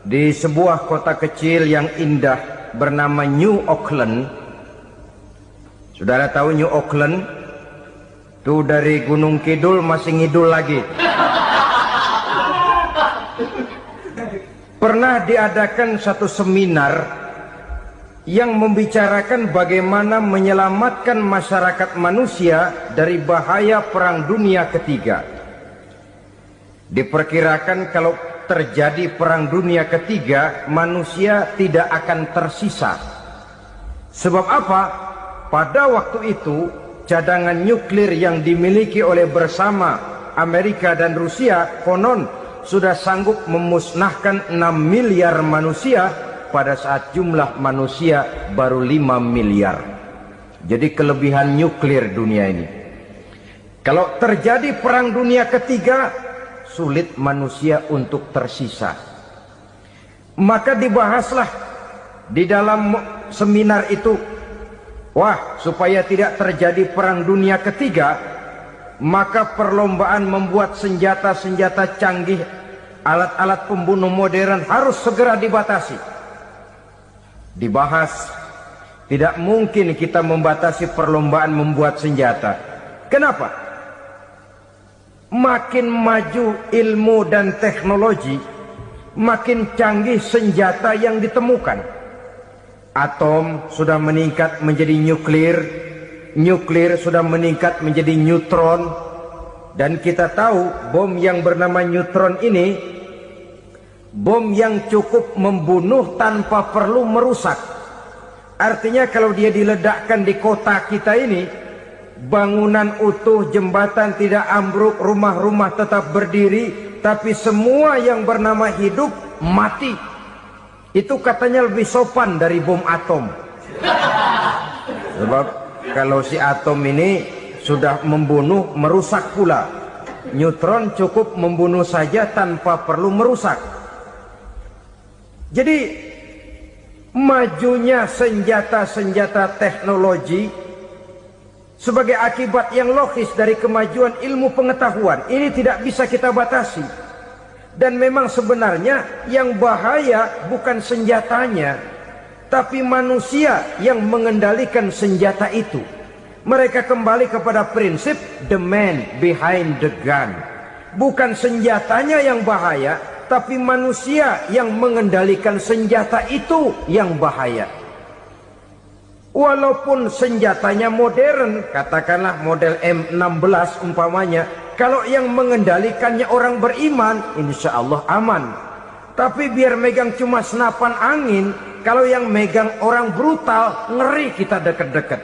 di sebuah kota kecil yang indah bernama New Auckland. Saudara tahu New Auckland? Tuh dari Gunung Kidul masih ngidul lagi. Pernah diadakan satu seminar yang membicarakan bagaimana menyelamatkan masyarakat manusia dari bahaya Perang Dunia Ketiga. Diperkirakan kalau terjadi Perang Dunia Ketiga, manusia tidak akan tersisa. Sebab apa? Pada waktu itu cadangan nuklir yang dimiliki oleh bersama Amerika dan Rusia konon sudah sanggup memusnahkan 6 miliar manusia pada saat jumlah manusia baru 5 miliar. Jadi kelebihan nuklir dunia ini. Kalau terjadi Perang Dunia Ketiga, sulit manusia untuk tersisa. Maka dibahaslah di dalam seminar itu, wah, supaya tidak terjadi Perang Dunia Ketiga, maka perlombaan membuat senjata-senjata canggih, alat-alat pembunuh modern harus segera dibatasi. Dibahas, tidak mungkin kita membatasi perlombaan membuat senjata. Kenapa? Makin maju ilmu dan teknologi, makin canggih senjata yang ditemukan. Atom sudah meningkat menjadi nuklir, nuklir sudah meningkat menjadi neutron, dan kita tahu bom yang bernama neutron ini bom yang cukup membunuh tanpa perlu merusak. Artinya kalau dia diledakkan di kota kita ini, bangunan utuh, jembatan tidak ambruk, rumah-rumah tetap berdiri, tapi semua yang bernama hidup mati. Itu katanya lebih sopan dari bom atom. Sebab kalau si atom ini sudah membunuh, merusak pula. Neutron cukup membunuh saja tanpa perlu merusak. Jadi majunya senjata-senjata teknologi sebagai akibat yang logis dari kemajuan ilmu pengetahuan ini tidak bisa kita batasi. Dan memang sebenarnya yang bahaya bukan senjatanya, tapi manusia yang mengendalikan senjata itu. Mereka kembali kepada prinsip the man behind the gun. Bukan senjatanya yang bahaya, tapi manusia yang mengendalikan senjata itu yang bahaya. Walaupun senjatanya modern, katakanlah model M16 umpamanya, kalau yang mengendalikannya orang beriman, insya Allah aman. Tapi biar megang cuma senapan angin, kalau yang megang orang brutal, ngeri kita deket-deket.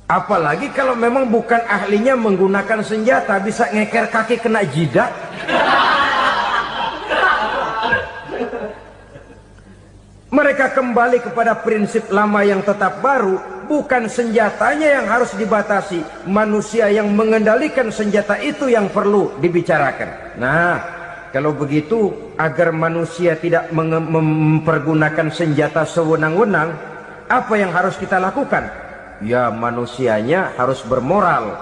Apalagi kalau memang bukan ahlinya menggunakan senjata, bisa ngeker kaki kena jidat. Mereka kembali kepada prinsip lama yang tetap baru. Bukan senjatanya yang harus dibatasi, manusia yang mengendalikan senjata itu yang perlu dibicarakan. Nah, kalau begitu, agar manusia tidak mempergunakan senjata sewenang-wenang, apa yang harus kita lakukan? Ya, manusianya harus bermoral.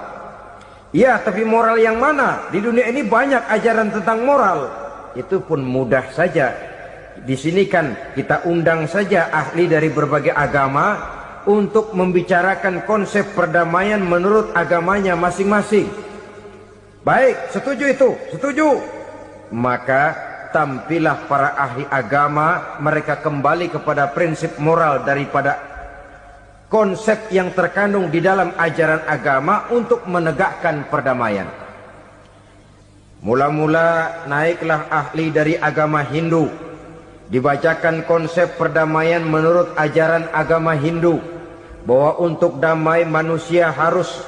Ya, tapi moral yang mana? Di dunia ini banyak ajaran tentang moral. Itu pun mudah saja. Di sini kan kita undang saja ahli dari berbagai agama untuk membicarakan konsep perdamaian menurut agamanya masing-masing. Baik, setuju itu, setuju. Maka tampillah para ahli agama, mereka kembali kepada prinsip moral daripada konsep yang terkandung di dalam ajaran agama untuk menegakkan perdamaian. Mula-mula naiklah ahli dari agama Hindu, dibacakan konsep perdamaian menurut ajaran agama Hindu, bahwa untuk damai manusia harus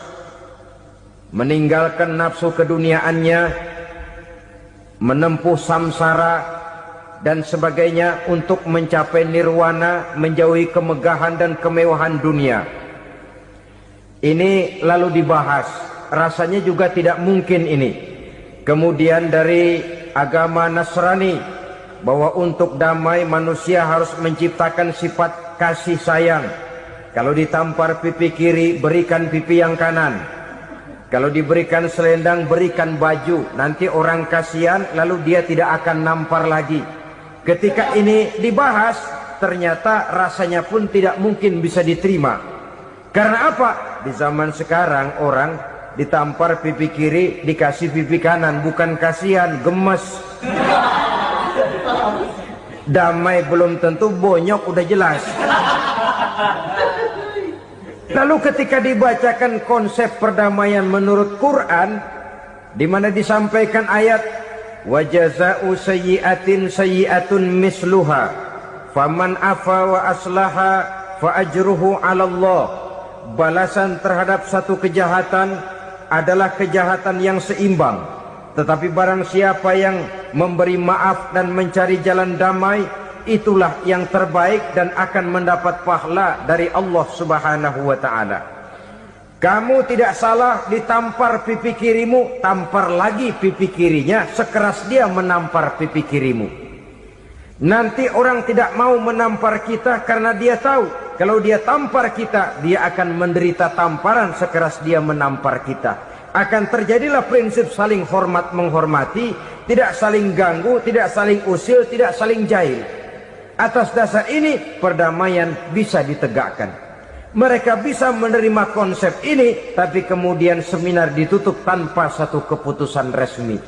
meninggalkan nafsu keduniaannya, menempuh samsara dan sebagainya untuk mencapai nirwana, menjauhi kemegahan dan kemewahan dunia. Ini lalu dibahas, rasanya juga tidak mungkin ini. Kemudian dari agama Nasrani, bahwa untuk damai manusia harus menciptakan sifat kasih sayang. Kalau ditampar pipi kiri, berikan pipi yang kanan. Kalau diberikan selendang, berikan baju. Nanti orang kasihan, lalu dia tidak akan nampar lagi. Ketika ini dibahas, ternyata rasanya pun tidak mungkin bisa diterima. Karena apa? Di zaman sekarang orang ditampar pipi kiri, dikasih pipi kanan. Bukan kasihan, gemes. Damai belum tentu, bonyok udah jelas. Lalu ketika dibacakan konsep perdamaian menurut Quran, di mana disampaikan ayat wa jazaa'u sayyi'atin sayyi'atun misluha faman afa wa aslaha fa ajruhu 'ala Allah. Balasan terhadap satu kejahatan adalah kejahatan yang seimbang, tetapi barang siapa yang memberi maaf dan mencari jalan damai, itulah yang terbaik dan akan mendapat pahala dari Allah Subhanahu wa ta'ala. Kamu tidak salah ditampar pipi kirimu, tampar lagi pipi kirinya sekeras dia menampar pipi kirimu. Nanti orang tidak mau menampar kita karena dia tahu kalau dia tampar kita, dia akan menderita tamparan sekeras dia menampar kita. Akan terjadilah prinsip saling hormat menghormati, tidak saling ganggu, tidak saling usil, tidak saling jahil. Atas dasar ini perdamaian bisa ditegakkan. Mereka bisa menerima konsep ini, tapi kemudian seminar ditutup tanpa satu keputusan resmi.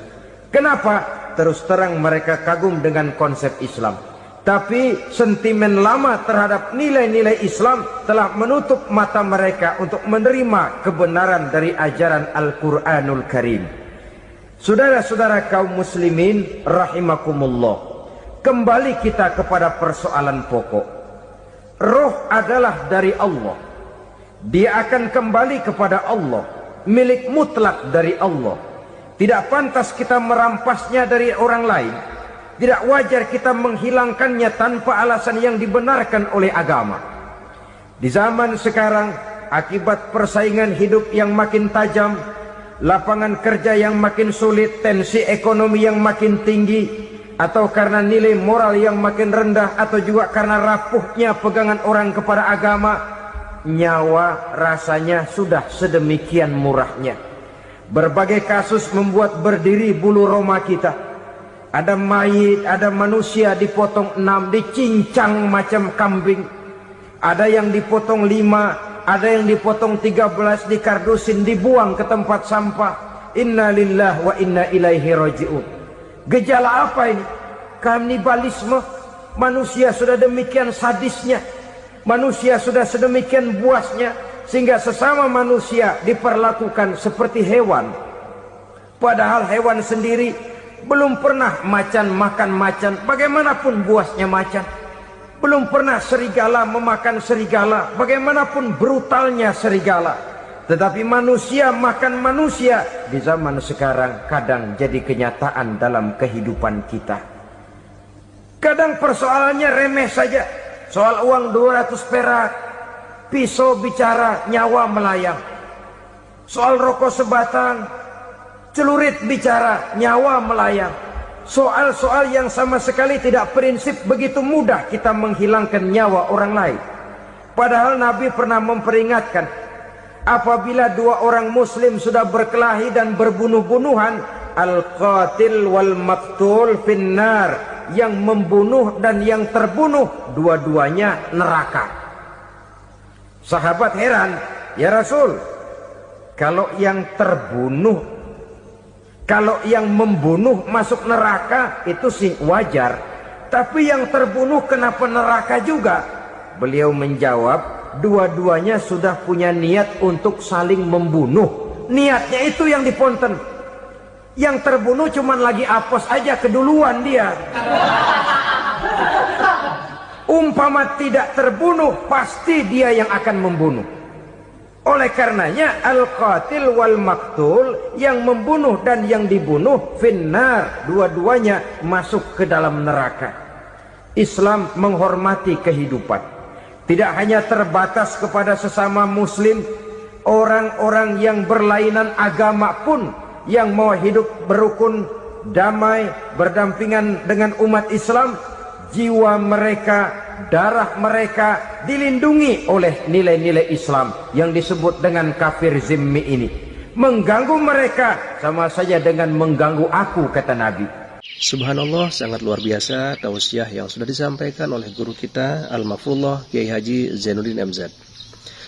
Kenapa? Terus terang mereka kagum dengan konsep Islam, tapi sentimen lama terhadap nilai-nilai Islam telah menutup mata mereka untuk menerima kebenaran dari ajaran Al-Quranul Karim. Saudara-saudara kaum muslimin rahimakumullah, kembali kita kepada persoalan pokok. Roh adalah dari Allah. Dia akan kembali kepada Allah, milik mutlak dari Allah. Tidak pantas kita merampasnya dari orang lain. Tidak wajar kita menghilangkannya tanpa alasan yang dibenarkan oleh agama. Di zaman sekarang, akibat persaingan hidup yang makin tajam, lapangan kerja yang makin sulit, tensi ekonomi yang makin tinggi, atau karena nilai moral yang makin rendah, atau juga karena rapuhnya pegangan orang kepada agama, nyawa rasanya sudah sedemikian murahnya. Berbagai kasus membuat berdiri bulu roma kita. Ada mayit, ada manusia dipotong 6, dicincang macam kambing. Ada yang dipotong 5, ada yang dipotong 13, dikardusin, dibuang ke tempat sampah. Inna lillahi wa inna ilaihi raji'un. Gejala apa ini? Kanibalisme. Manusia sudah demikian sadisnya, manusia sudah sedemikian buasnya, sehingga sesama manusia diperlakukan seperti hewan. Padahal hewan sendiri belum pernah macan makan macan, bagaimanapun buasnya macan. Belum pernah serigala memakan serigala, bagaimanapun brutalnya serigala. Tetapi manusia makan manusia di zaman sekarang kadang jadi kenyataan dalam kehidupan kita. Kadang persoalannya remeh saja. Soal uang 200 perak, pisau bicara, nyawa melayang. Soal rokok sebatang, celurit bicara, nyawa melayang. Soal-soal yang sama sekali tidak prinsip, begitu mudah kita menghilangkan nyawa orang lain. Padahal Nabi pernah memperingatkan, apabila dua orang muslim sudah berkelahi dan berbunuh-bunuhan, al-qatil wal maktul finnar, yang membunuh dan yang terbunuh dua-duanya neraka. Sahabat heran, ya Rasul, kalau yang terbunuh, kalau yang membunuh masuk neraka itu sih wajar, tapi yang terbunuh kenapa neraka juga? Beliau menjawab, dua-duanya sudah punya niat untuk saling membunuh. Niatnya itu yang diponten. Yang terbunuh cuman lagi apes aja, keduluan dia. Umpama tidak terbunuh, pasti dia yang akan membunuh. Oleh karenanya al-qatil wal maktul, yang membunuh dan yang dibunuh finnar, dua-duanya masuk ke dalam neraka. Islam menghormati kehidupan. Tidak hanya terbatas kepada sesama muslim, orang-orang yang berlainan agama pun yang mau hidup berukun, damai, berdampingan dengan umat Islam, jiwa mereka, darah mereka dilindungi oleh nilai-nilai Islam yang disebut dengan kafir zimmi ini. Mengganggu mereka sama saja dengan mengganggu aku, kata Nabi. Subhanallah, sangat luar biasa tausiah yang sudah disampaikan oleh guru kita Al-Mafullah Kiai Haji Zainuddin MZ.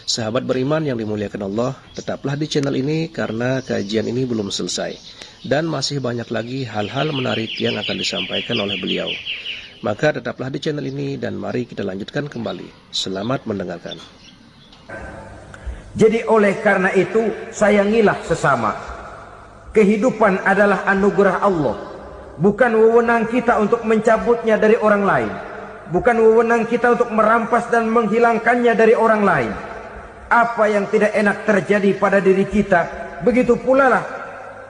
Sahabat beriman yang dimuliakan Allah, tetaplah di channel ini karena kajian ini belum selesai dan masih banyak lagi hal-hal menarik yang akan disampaikan oleh beliau. Maka tetaplah di channel ini dan mari kita lanjutkan kembali. Selamat mendengarkan. Jadi oleh karena itu, sayangilah sesama. Kehidupan adalah anugerah Allah. Bukan wewenang kita untuk mencabutnya dari orang lain. Bukan wewenang kita untuk merampas dan menghilangkannya dari orang lain. Apa yang tidak enak terjadi pada diri kita, begitu pula lah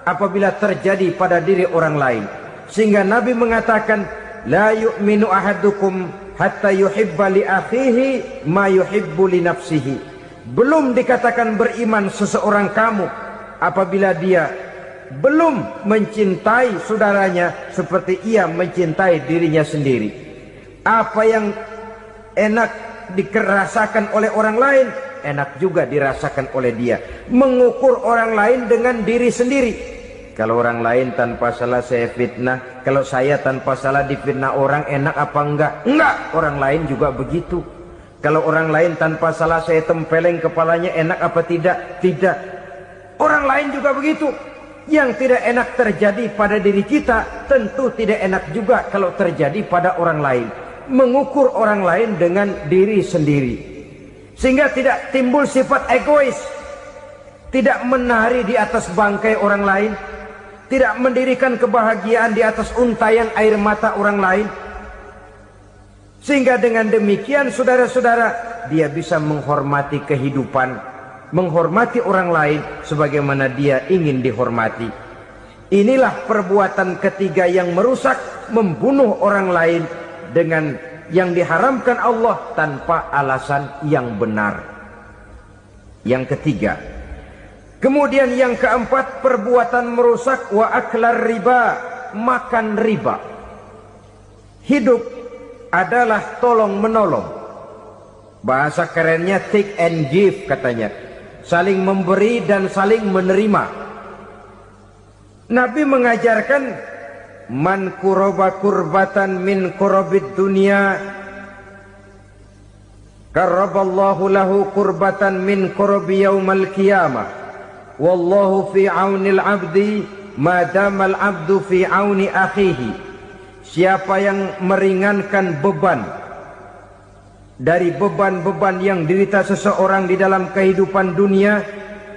apabila terjadi pada diri orang lain. Sehingga Nabi mengatakan, la yu'minu ahadukum hatta yuhibba li akhihi ma yuhibbu li nafsihi. Belum dikatakan beriman seseorang kamu apabila dia belum mencintai saudaranya seperti ia mencintai dirinya sendiri. Apa yang enak dirasakan oleh orang lain, enak juga dirasakan oleh dia. Mengukur orang lain dengan diri sendiri. Kalau orang lain tanpa salah saya fitnah, kalau saya tanpa salah difitnah orang, enak apa enggak? Enggak, orang lain juga begitu. Kalau orang lain tanpa salah saya tempeleng kepalanya, enak apa tidak? Tidak. Orang lain juga begitu. Yang tidak enak terjadi pada diri kita, tentu tidak enak juga kalau terjadi pada orang lain. Mengukur orang lain dengan diri sendiri, sehingga tidak timbul sifat egois, tidak menari di atas bangkai orang lain, tidak mendirikan kebahagiaan di atas untayan air mata orang lain. Sehingga dengan demikian saudara-saudara, dia bisa menghormati kehidupan, menghormati orang lain sebagaimana dia ingin dihormati. Inilah perbuatan ketiga yang merusak, membunuh orang lain dengan yang diharamkan Allah tanpa alasan yang benar. Yang ketiga. Kemudian yang keempat, perbuatan merusak wa aklar riba, makan riba. Hidup adalah tolong menolong. Bahasa kerennya take and give katanya. Saling memberi dan saling menerima. Nabi mengajarkan, man kuraba kurbatan min kurabid dunia karaballahu lahu kurbatan min kurabi yaumal qiyamah. Wallahu fi aunil abdi madamal abdu fi auni akhihi. Siapa yang meringankan beban dari beban-beban yang derita seseorang di dalam kehidupan dunia,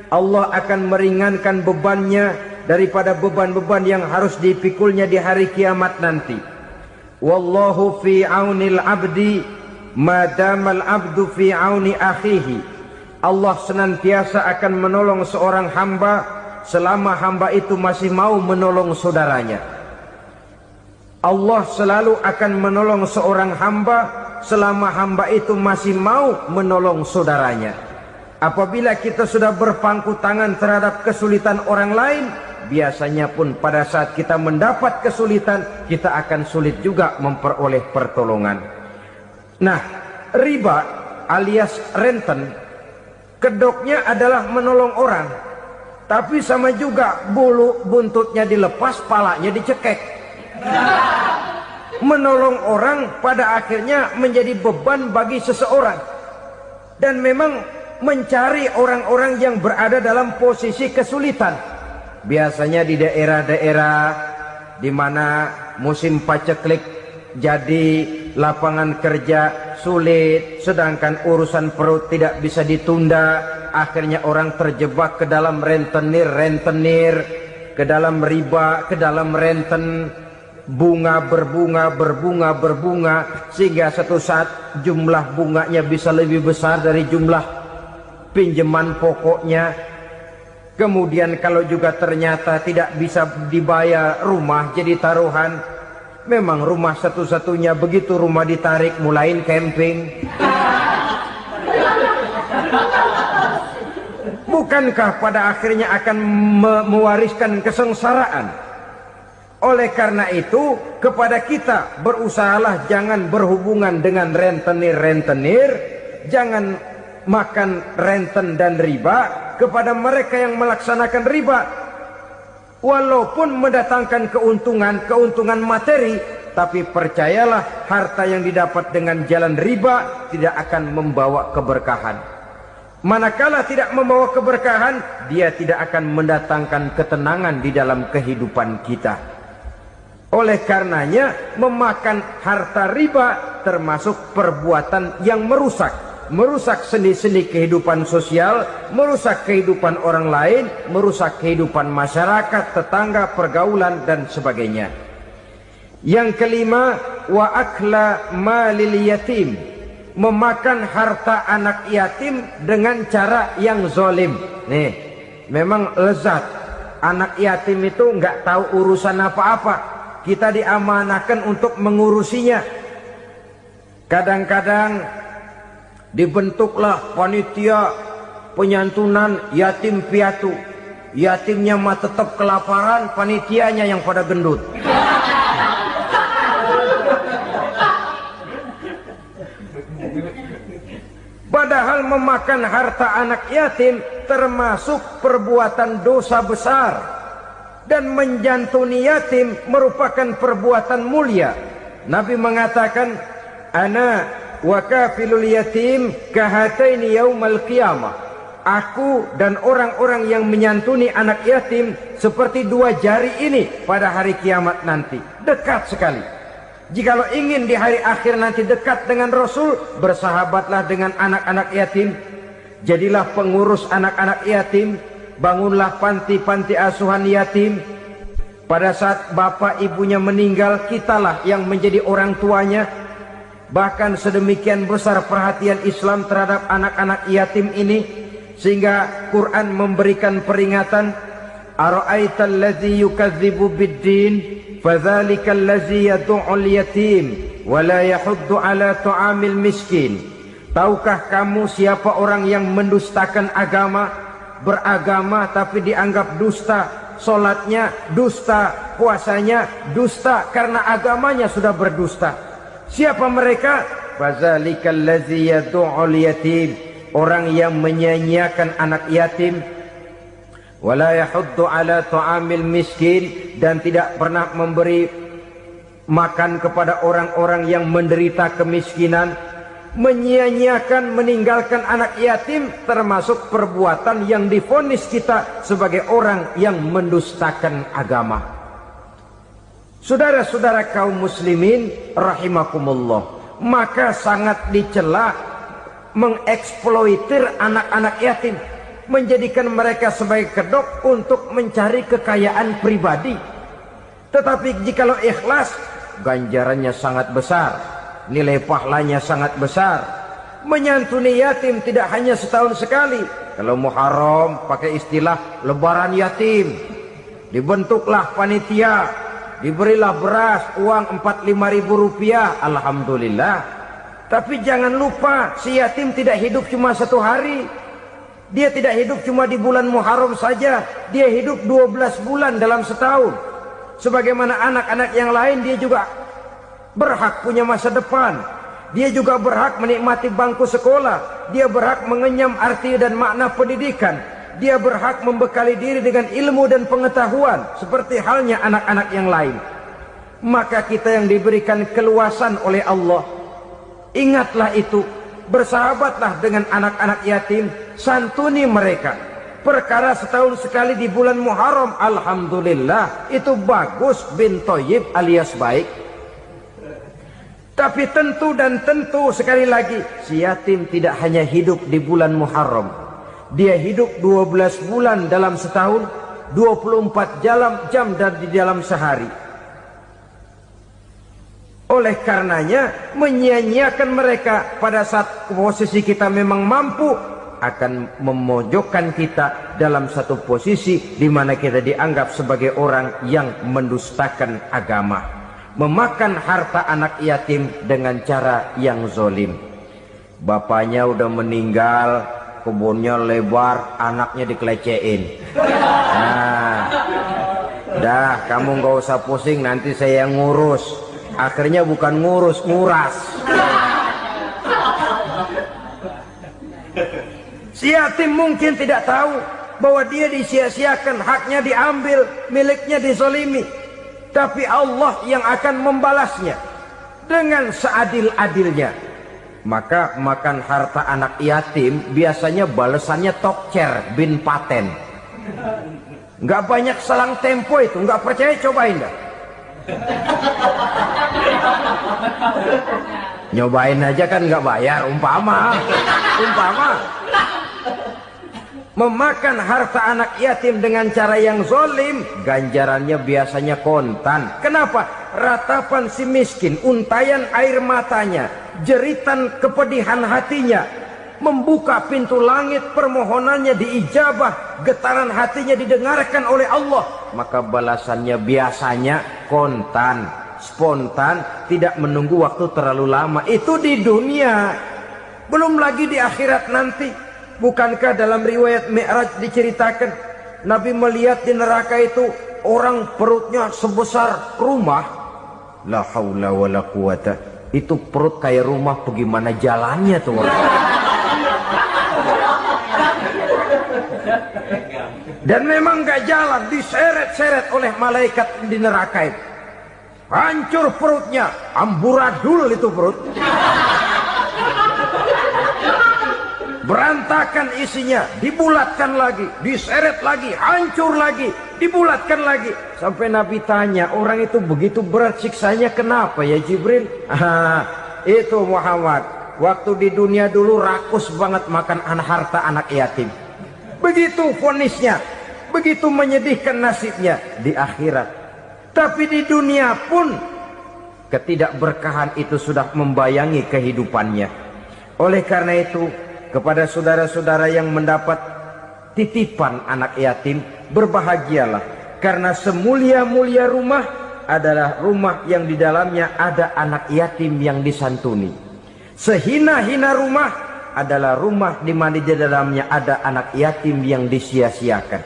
Allah akan meringankan bebannya daripada beban-beban yang harus dipikulnya di hari kiamat nanti. Wallahu fi aunil abdi madamal abdu fi auni akhihi. Allah senantiasa akan menolong seorang hamba selama hamba itu masih mau menolong saudaranya. Allah selalu akan menolong seorang hamba selama hamba itu masih mau menolong saudaranya. Apabila kita sudah berpangku tangan terhadap kesulitan orang lain, biasanya pun pada saat kita mendapat kesulitan, kita akan sulit juga memperoleh pertolongan. Nah, riba alias renten, kedoknya adalah menolong orang, tapi sama juga bulu buntutnya dilepas, palanya dicekek. Menolong orang pada akhirnya menjadi beban bagi seseorang. Dan memang mencari orang-orang yang berada dalam posisi kesulitan. Biasanya di daerah-daerah di mana musim paceklik jadi lapangan kerja sulit, sedangkan urusan perut tidak bisa ditunda, akhirnya orang terjebak ke dalam rentenir, ke dalam riba, ke dalam renten. Bunga berbunga, sehingga satu saat jumlah bunganya bisa lebih besar dari jumlah pinjaman pokoknya. Kemudian kalau juga ternyata tidak bisa dibayar, rumah jadi taruhan. Memang rumah satu-satunya, begitu rumah ditarik mulain camping. bukankah pada akhirnya akan mewariskan kesengsaraan? Oleh karena itu, kepada kita berusahalah jangan berhubungan dengan rentenir-rentenir, jangan makan renten dan riba. Kepada mereka yang melaksanakan riba, walaupun mendatangkan keuntungan materi, tapi percayalah harta yang didapat dengan jalan riba tidak akan membawa keberkahan. Manakala tidak membawa keberkahan, dia tidak akan mendatangkan ketenangan di dalam kehidupan kita. Oleh karenanya, memakan harta riba termasuk perbuatan yang merusak sendi-sendi kehidupan sosial, merusak kehidupan orang lain, merusak kehidupan masyarakat, tetangga, pergaulan, dan sebagainya. Yang kelima, wa akla malil yatim, memakan harta anak yatim dengan cara yang zalim. Nih, memang lezat. Anak yatim itu nggak tahu urusan apa-apa. Kita diamanahkan untuk mengurusinya. Kadang-kadang dibentuklah panitia penyantunan yatim piatu. Yatimnya mah tetap kelaparan, panitianya yang pada gendut. Padahal memakan harta anak yatim termasuk perbuatan dosa besar, dan menjantuni yatim merupakan perbuatan mulia. Nabi mengatakan, ana wa kafilul yatim kahataini yaumal qiyamah. Aku dan orang-orang yang menyantuni anak yatim seperti dua jari ini pada hari kiamat nanti. Dekat sekali. Jikalau ingin di hari akhir nanti dekat dengan Rasul, bersahabatlah dengan anak-anak yatim. Jadilah pengurus anak-anak yatim. Bangunlah panti-panti asuhan yatim. Pada saat bapak ibunya meninggal, kitalah yang menjadi orang tuanya. Bahkan sedemikian besar perhatian Islam terhadap anak-anak yatim ini, sehingga Quran memberikan peringatan, ara'aital ladzi yukadzibu bid-din fadzalikal ladzi yad'ul yatim wa la yahuddu ala ta'amil miskin. Tahukah kamu siapa orang yang mendustakan agama, beragama tapi dianggap dusta, salatnya dusta, puasanya dusta karena agamanya sudah berdusta. Siapa mereka? Fazalikal ladzi yad'ul yatim, orang yang menyia-nyiakan anak yatim, wala yahuddu ala ta'amil miskin, dan tidak pernah memberi makan kepada orang-orang yang menderita kemiskinan. Menyia-nyiakan, meninggalkan anak yatim termasuk perbuatan yang divonis kita sebagai orang yang mendustakan agama. Saudara-saudara kaum muslimin rahimakumullah, maka sangat dicela mengeksploitir anak-anak yatim, menjadikan mereka sebagai kedok untuk mencari kekayaan pribadi. Tetapi jikalau ikhlas, ganjarannya sangat besar, nilai pahalanya sangat besar. Menyantuni yatim tidak hanya setahun sekali. Kalau Muharram pakai istilah lebaran yatim, dibentuklah panitia, diberilah beras, uang 45.000 rupiah, alhamdulillah. Tapi jangan lupa, si yatim tidak hidup cuma satu hari. Dia tidak hidup cuma di bulan Muharram saja. Dia hidup 12 bulan dalam setahun. Sebagaimana anak-anak yang lain, dia juga berhak punya masa depan. Dia juga berhak menikmati bangku sekolah. Dia berhak mengenyam arti dan makna pendidikan. Dia berhak membekali diri dengan ilmu dan pengetahuan seperti halnya anak-anak yang lain. Maka kita yang diberikan keluasan oleh Allah, ingatlah itu, bersahabatlah dengan anak-anak yatim, santuni mereka. Perkara setahun sekali di bulan Muharram, alhamdulillah, itu bagus, bin Thayyib alias baik. Tapi tentu dan tentu sekali lagi, si yatim tidak hanya hidup di bulan Muharram. Dia hidup 12 bulan dalam setahun, 24 jam di dalam sehari. Oleh karenanya, menyia-nyiakan mereka pada saat posisi kita memang mampu, akan memojokkan kita dalam satu posisi di mana kita dianggap sebagai orang yang mendustakan agama, memakan harta anak yatim dengan cara yang zalim. Bapaknya udah meninggal, kebunnya lebar, anaknya dikelecehin. Nah, dah kamu nggak usah pusing, nanti saya yang ngurus. Akhirnya bukan ngurus, nguras. Si yatim mungkin tidak tahu bahwa dia disia-siakan, haknya diambil, miliknya dizalimi. Tapi Allah yang akan membalasnya dengan seadil-adilnya. Maka makan harta anak yatim biasanya balasannya tokcer bin paten. Nggak banyak selang tempo itu, nggak percaya cobain dah. Nyobain aja kan nggak bayar, umpama memakan harta anak yatim dengan cara yang zolim, ganjarannya biasanya kontan. Kenapa? Ratapan si miskin, untayan air matanya, jeritan kepedihan hatinya, membuka pintu langit, permohonannya diijabah, getaran hatinya didengarkan oleh Allah. Maka balasannya biasanya kontan, spontan, tidak menunggu waktu terlalu lama. Itu di dunia, belum lagi di akhirat nanti. Bukankah dalam riwayat Mi'raj diceritakan Nabi melihat di neraka itu orang perutnya sebesar rumah. La haula wala quwata. Itu perut kayak rumah, bagaimana jalannya tuh orang? Dan memang gak jalan, diseret-seret oleh malaikat di neraka itu. Hancur perutnya, amburadul itu perut. Berantakan isinya, dibulatkan lagi, diseret lagi, hancur lagi, dibulatkan lagi. Sampai Nabi tanya, orang itu begitu berat siksanya kenapa ya Jibril? Itu Muhammad, waktu di dunia dulu rakus banget makan harta anak yatim. Begitu vonisnya, begitu menyedihkan nasibnya di akhirat. Tapi di dunia pun ketidakberkahan itu sudah membayangi kehidupannya. Oleh karena itu, kepada saudara-saudara yang mendapat titipan anak yatim, berbahagialah, karena semulia-mulia rumah adalah rumah yang di dalamnya ada anak yatim yang disantuni. Sehina-hina rumah adalah rumah di mana di dalamnya ada anak yatim yang disia-siakan.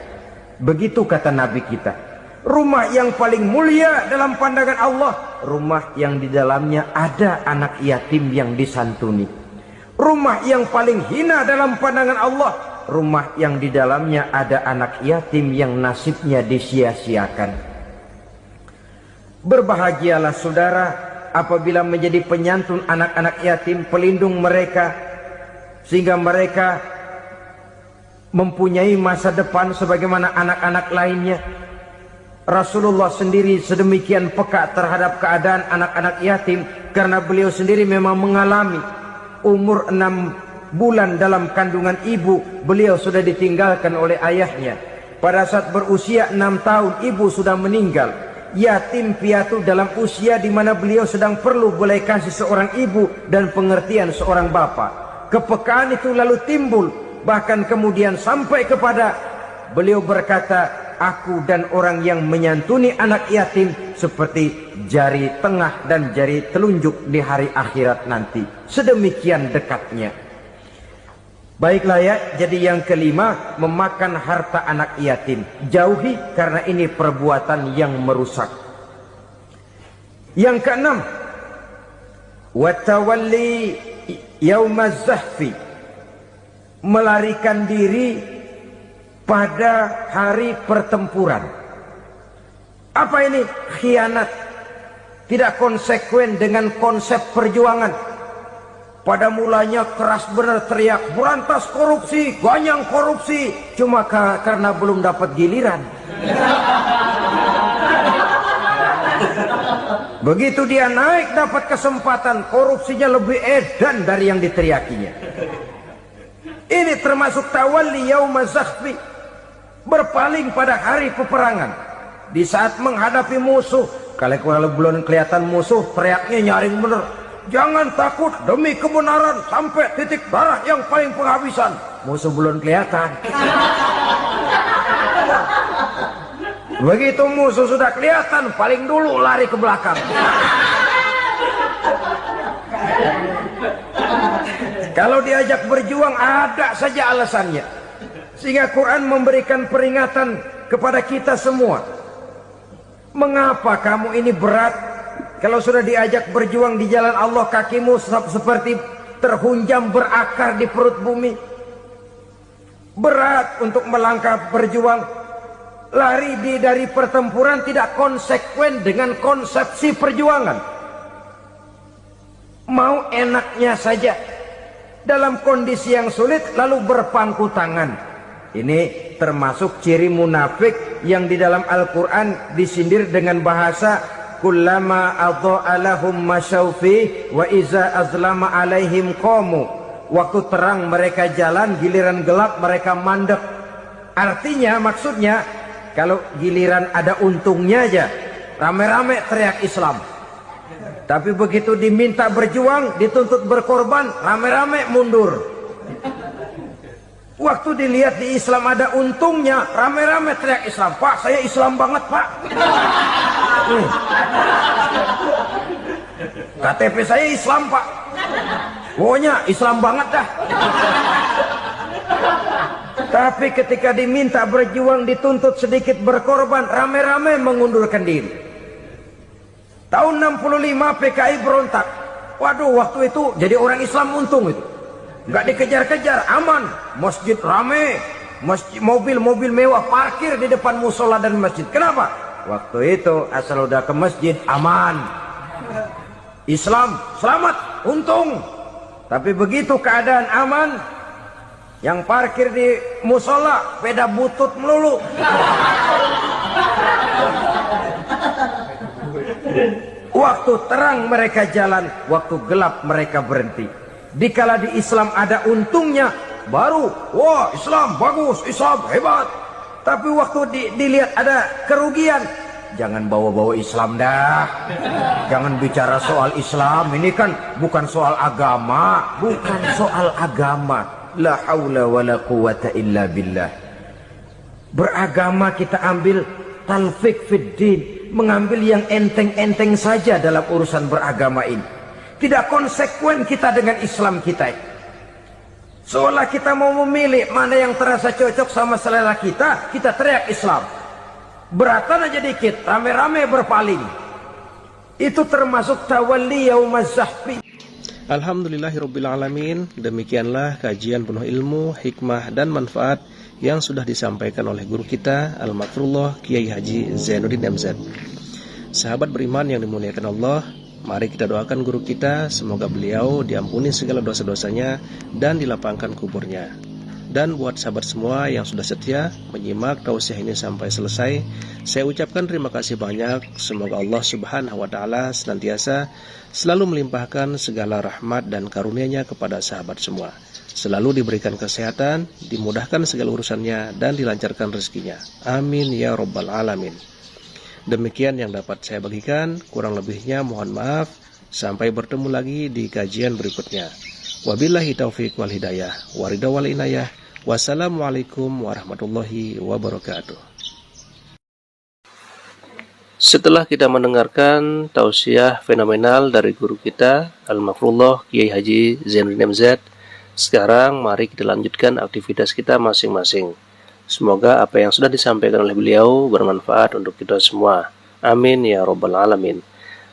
Begitu kata Nabi kita. Rumah yang paling mulia dalam pandangan Allah, rumah yang di dalamnya ada anak yatim yang disantuni. Rumah yang paling hina dalam pandangan Allah, rumah yang di dalamnya ada anak yatim yang nasibnya disia-siakan. Berbahagialah saudara apabila menjadi penyantun anak-anak yatim, pelindung mereka, sehingga mereka mempunyai masa depan sebagaimana anak-anak lainnya. Rasulullah sendiri sedemikian peka terhadap keadaan anak-anak yatim karena beliau sendiri memang mengalami. Umur 6 bulan dalam kandungan ibu, beliau sudah ditinggalkan oleh ayahnya. Pada saat berusia 6 tahun, ibu sudah meninggal. Yatim piatu dalam usia di mana beliau sedang perlu belas kasih seorang ibu dan pengertian seorang bapak. Kepekaan itu lalu timbul, bahkan kemudian sampai kepada beliau berkata, aku dan orang yang menyantuni anak yatim seperti jari tengah dan jari telunjuk di hari akhirat nanti. Sedemikian dekatnya. Baiklah ya, jadi yang kelima, memakan harta anak yatim. Jauhi, karena ini perbuatan yang merusak. Yang keenam, watawalli yaumaz zahfi, melarikan diri pada hari pertempuran. Apa ini? Khianat. Tidak konsekuen dengan konsep perjuangan. Pada mulanya keras benar teriak, berantas korupsi, ganyang korupsi. Cuma karena belum dapat giliran. Begitu dia naik dapat kesempatan, korupsinya lebih edan dari yang diteriakinya. Ini termasuk tawalli yaumaz zahfi, berpaling pada hari peperangan. Di saat menghadapi musuh, kalau belum kelihatan musuh, teriaknya nyaring bener. Jangan takut, demi kebenaran sampai titik darah yang paling penghabisan. Musuh belum kelihatan. Begitu musuh sudah kelihatan, paling dulu lari ke belakang. Kalau diajak berjuang ada saja alasannya. Sehingga Quran memberikan peringatan kepada kita semua. Mengapa kamu ini berat? Kalau sudah diajak berjuang di jalan Allah, kakimu seperti terhunjam berakar di perut bumi. Berat untuk melangkah berjuang. Lari dari pertempuran tidak konsekuen dengan konsepsi perjuangan. Mau enaknya saja. Dalam kondisi yang sulit lalu berpangku tangan. Ini termasuk ciri munafik yang di dalam Al-Quran disindir dengan bahasa kullama adha'a lahum masyaufi wa iza azlama alaihim qamu. Waktu terang mereka jalan, giliran gelap mereka mandek. Artinya, maksudnya, kalau giliran ada untungnya aja, rame-rame teriak Islam. Tapi begitu diminta berjuang, dituntut berkorban, rame-rame mundur. Waktu dilihat di Islam ada untungnya, rame-rame teriak Islam. Pak, saya Islam banget, Pak. KTP saya Islam, Pak. Pokoknya Islam banget dah. Tapi ketika diminta berjuang, dituntut sedikit berkorban, rame-rame mengundurkan diri. Tahun 65 PKI berontak. Waduh, waktu itu jadi orang Islam untung itu. Nggak dikejar-kejar, aman. Masjid rame, mobil-mobil mewah parkir di depan musola dan masjid. Kenapa? Waktu itu asal udah ke masjid aman. Islam selamat, untung. Tapi begitu keadaan aman, yang parkir di musola sepeda butut melulu. Waktu terang mereka jalan, waktu gelap mereka berhenti. Dikala di Islam ada untungnya, baru wah Islam bagus, Islam hebat. Tapi waktu dilihat ada kerugian, jangan bawa-bawa Islam dah. Jangan bicara soal Islam, ini kan bukan soal agama. Bukan soal agama. La haula wa la quwata illa billah. Beragama kita ambil talfik fid din, mengambil yang enteng-enteng saja dalam urusan beragama ini. Tidak konsekuen kita dengan Islam kita. Seolah kita mau memilih mana yang terasa cocok sama selera kita, kita teriak Islam. Beratan aja dikit, rame-rame berpaling. Itu termasuk tawalli yaumaz zahfi. Alhamdulillahirrabbilalamin. Demikianlah kajian penuh ilmu, hikmah dan manfaat yang sudah disampaikan oleh guru kita Al-Makfurullah Kiai Haji Zainuddin MZ. Sahabat beriman yang dimuliakan Allah, mari kita doakan guru kita, semoga beliau diampuni segala dosa-dosanya dan dilapangkan kuburnya. Dan buat sahabat semua yang sudah setia menyimak tausiah ini sampai selesai, saya ucapkan terima kasih banyak. Semoga Allah Subhanahu wa Ta'ala senantiasa selalu melimpahkan segala rahmat dan karunia-Nya kepada sahabat semua. Selalu diberikan kesehatan, dimudahkan segala urusannya, dan dilancarkan rezekinya. Amin ya Rabbal Alamin. Demikian yang dapat saya bagikan, kurang lebihnya mohon maaf. Sampai bertemu lagi di kajian berikutnya. Wabillahi taufiq wal hidayah, waridha wal inayah. Wassalamualaikum warahmatullahi wabarakatuh. Setelah kita mendengarkan tausiah fenomenal dari guru kita Al-Makfurullah Kiai Haji Zainuddin MZ, sekarang mari kita lanjutkan aktivitas kita masing-masing. Semoga apa yang sudah disampaikan oleh beliau bermanfaat untuk kita semua. Amin ya Rabbal Alamin.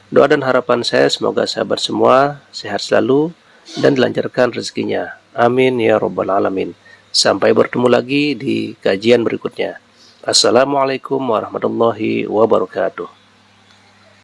Doa dan harapan saya semoga sahabat semua sehat selalu dan dilancarkan rezekinya. Amin ya Rabbal Alamin. Sampai bertemu lagi di kajian berikutnya. Assalamualaikum warahmatullahi wabarakatuh.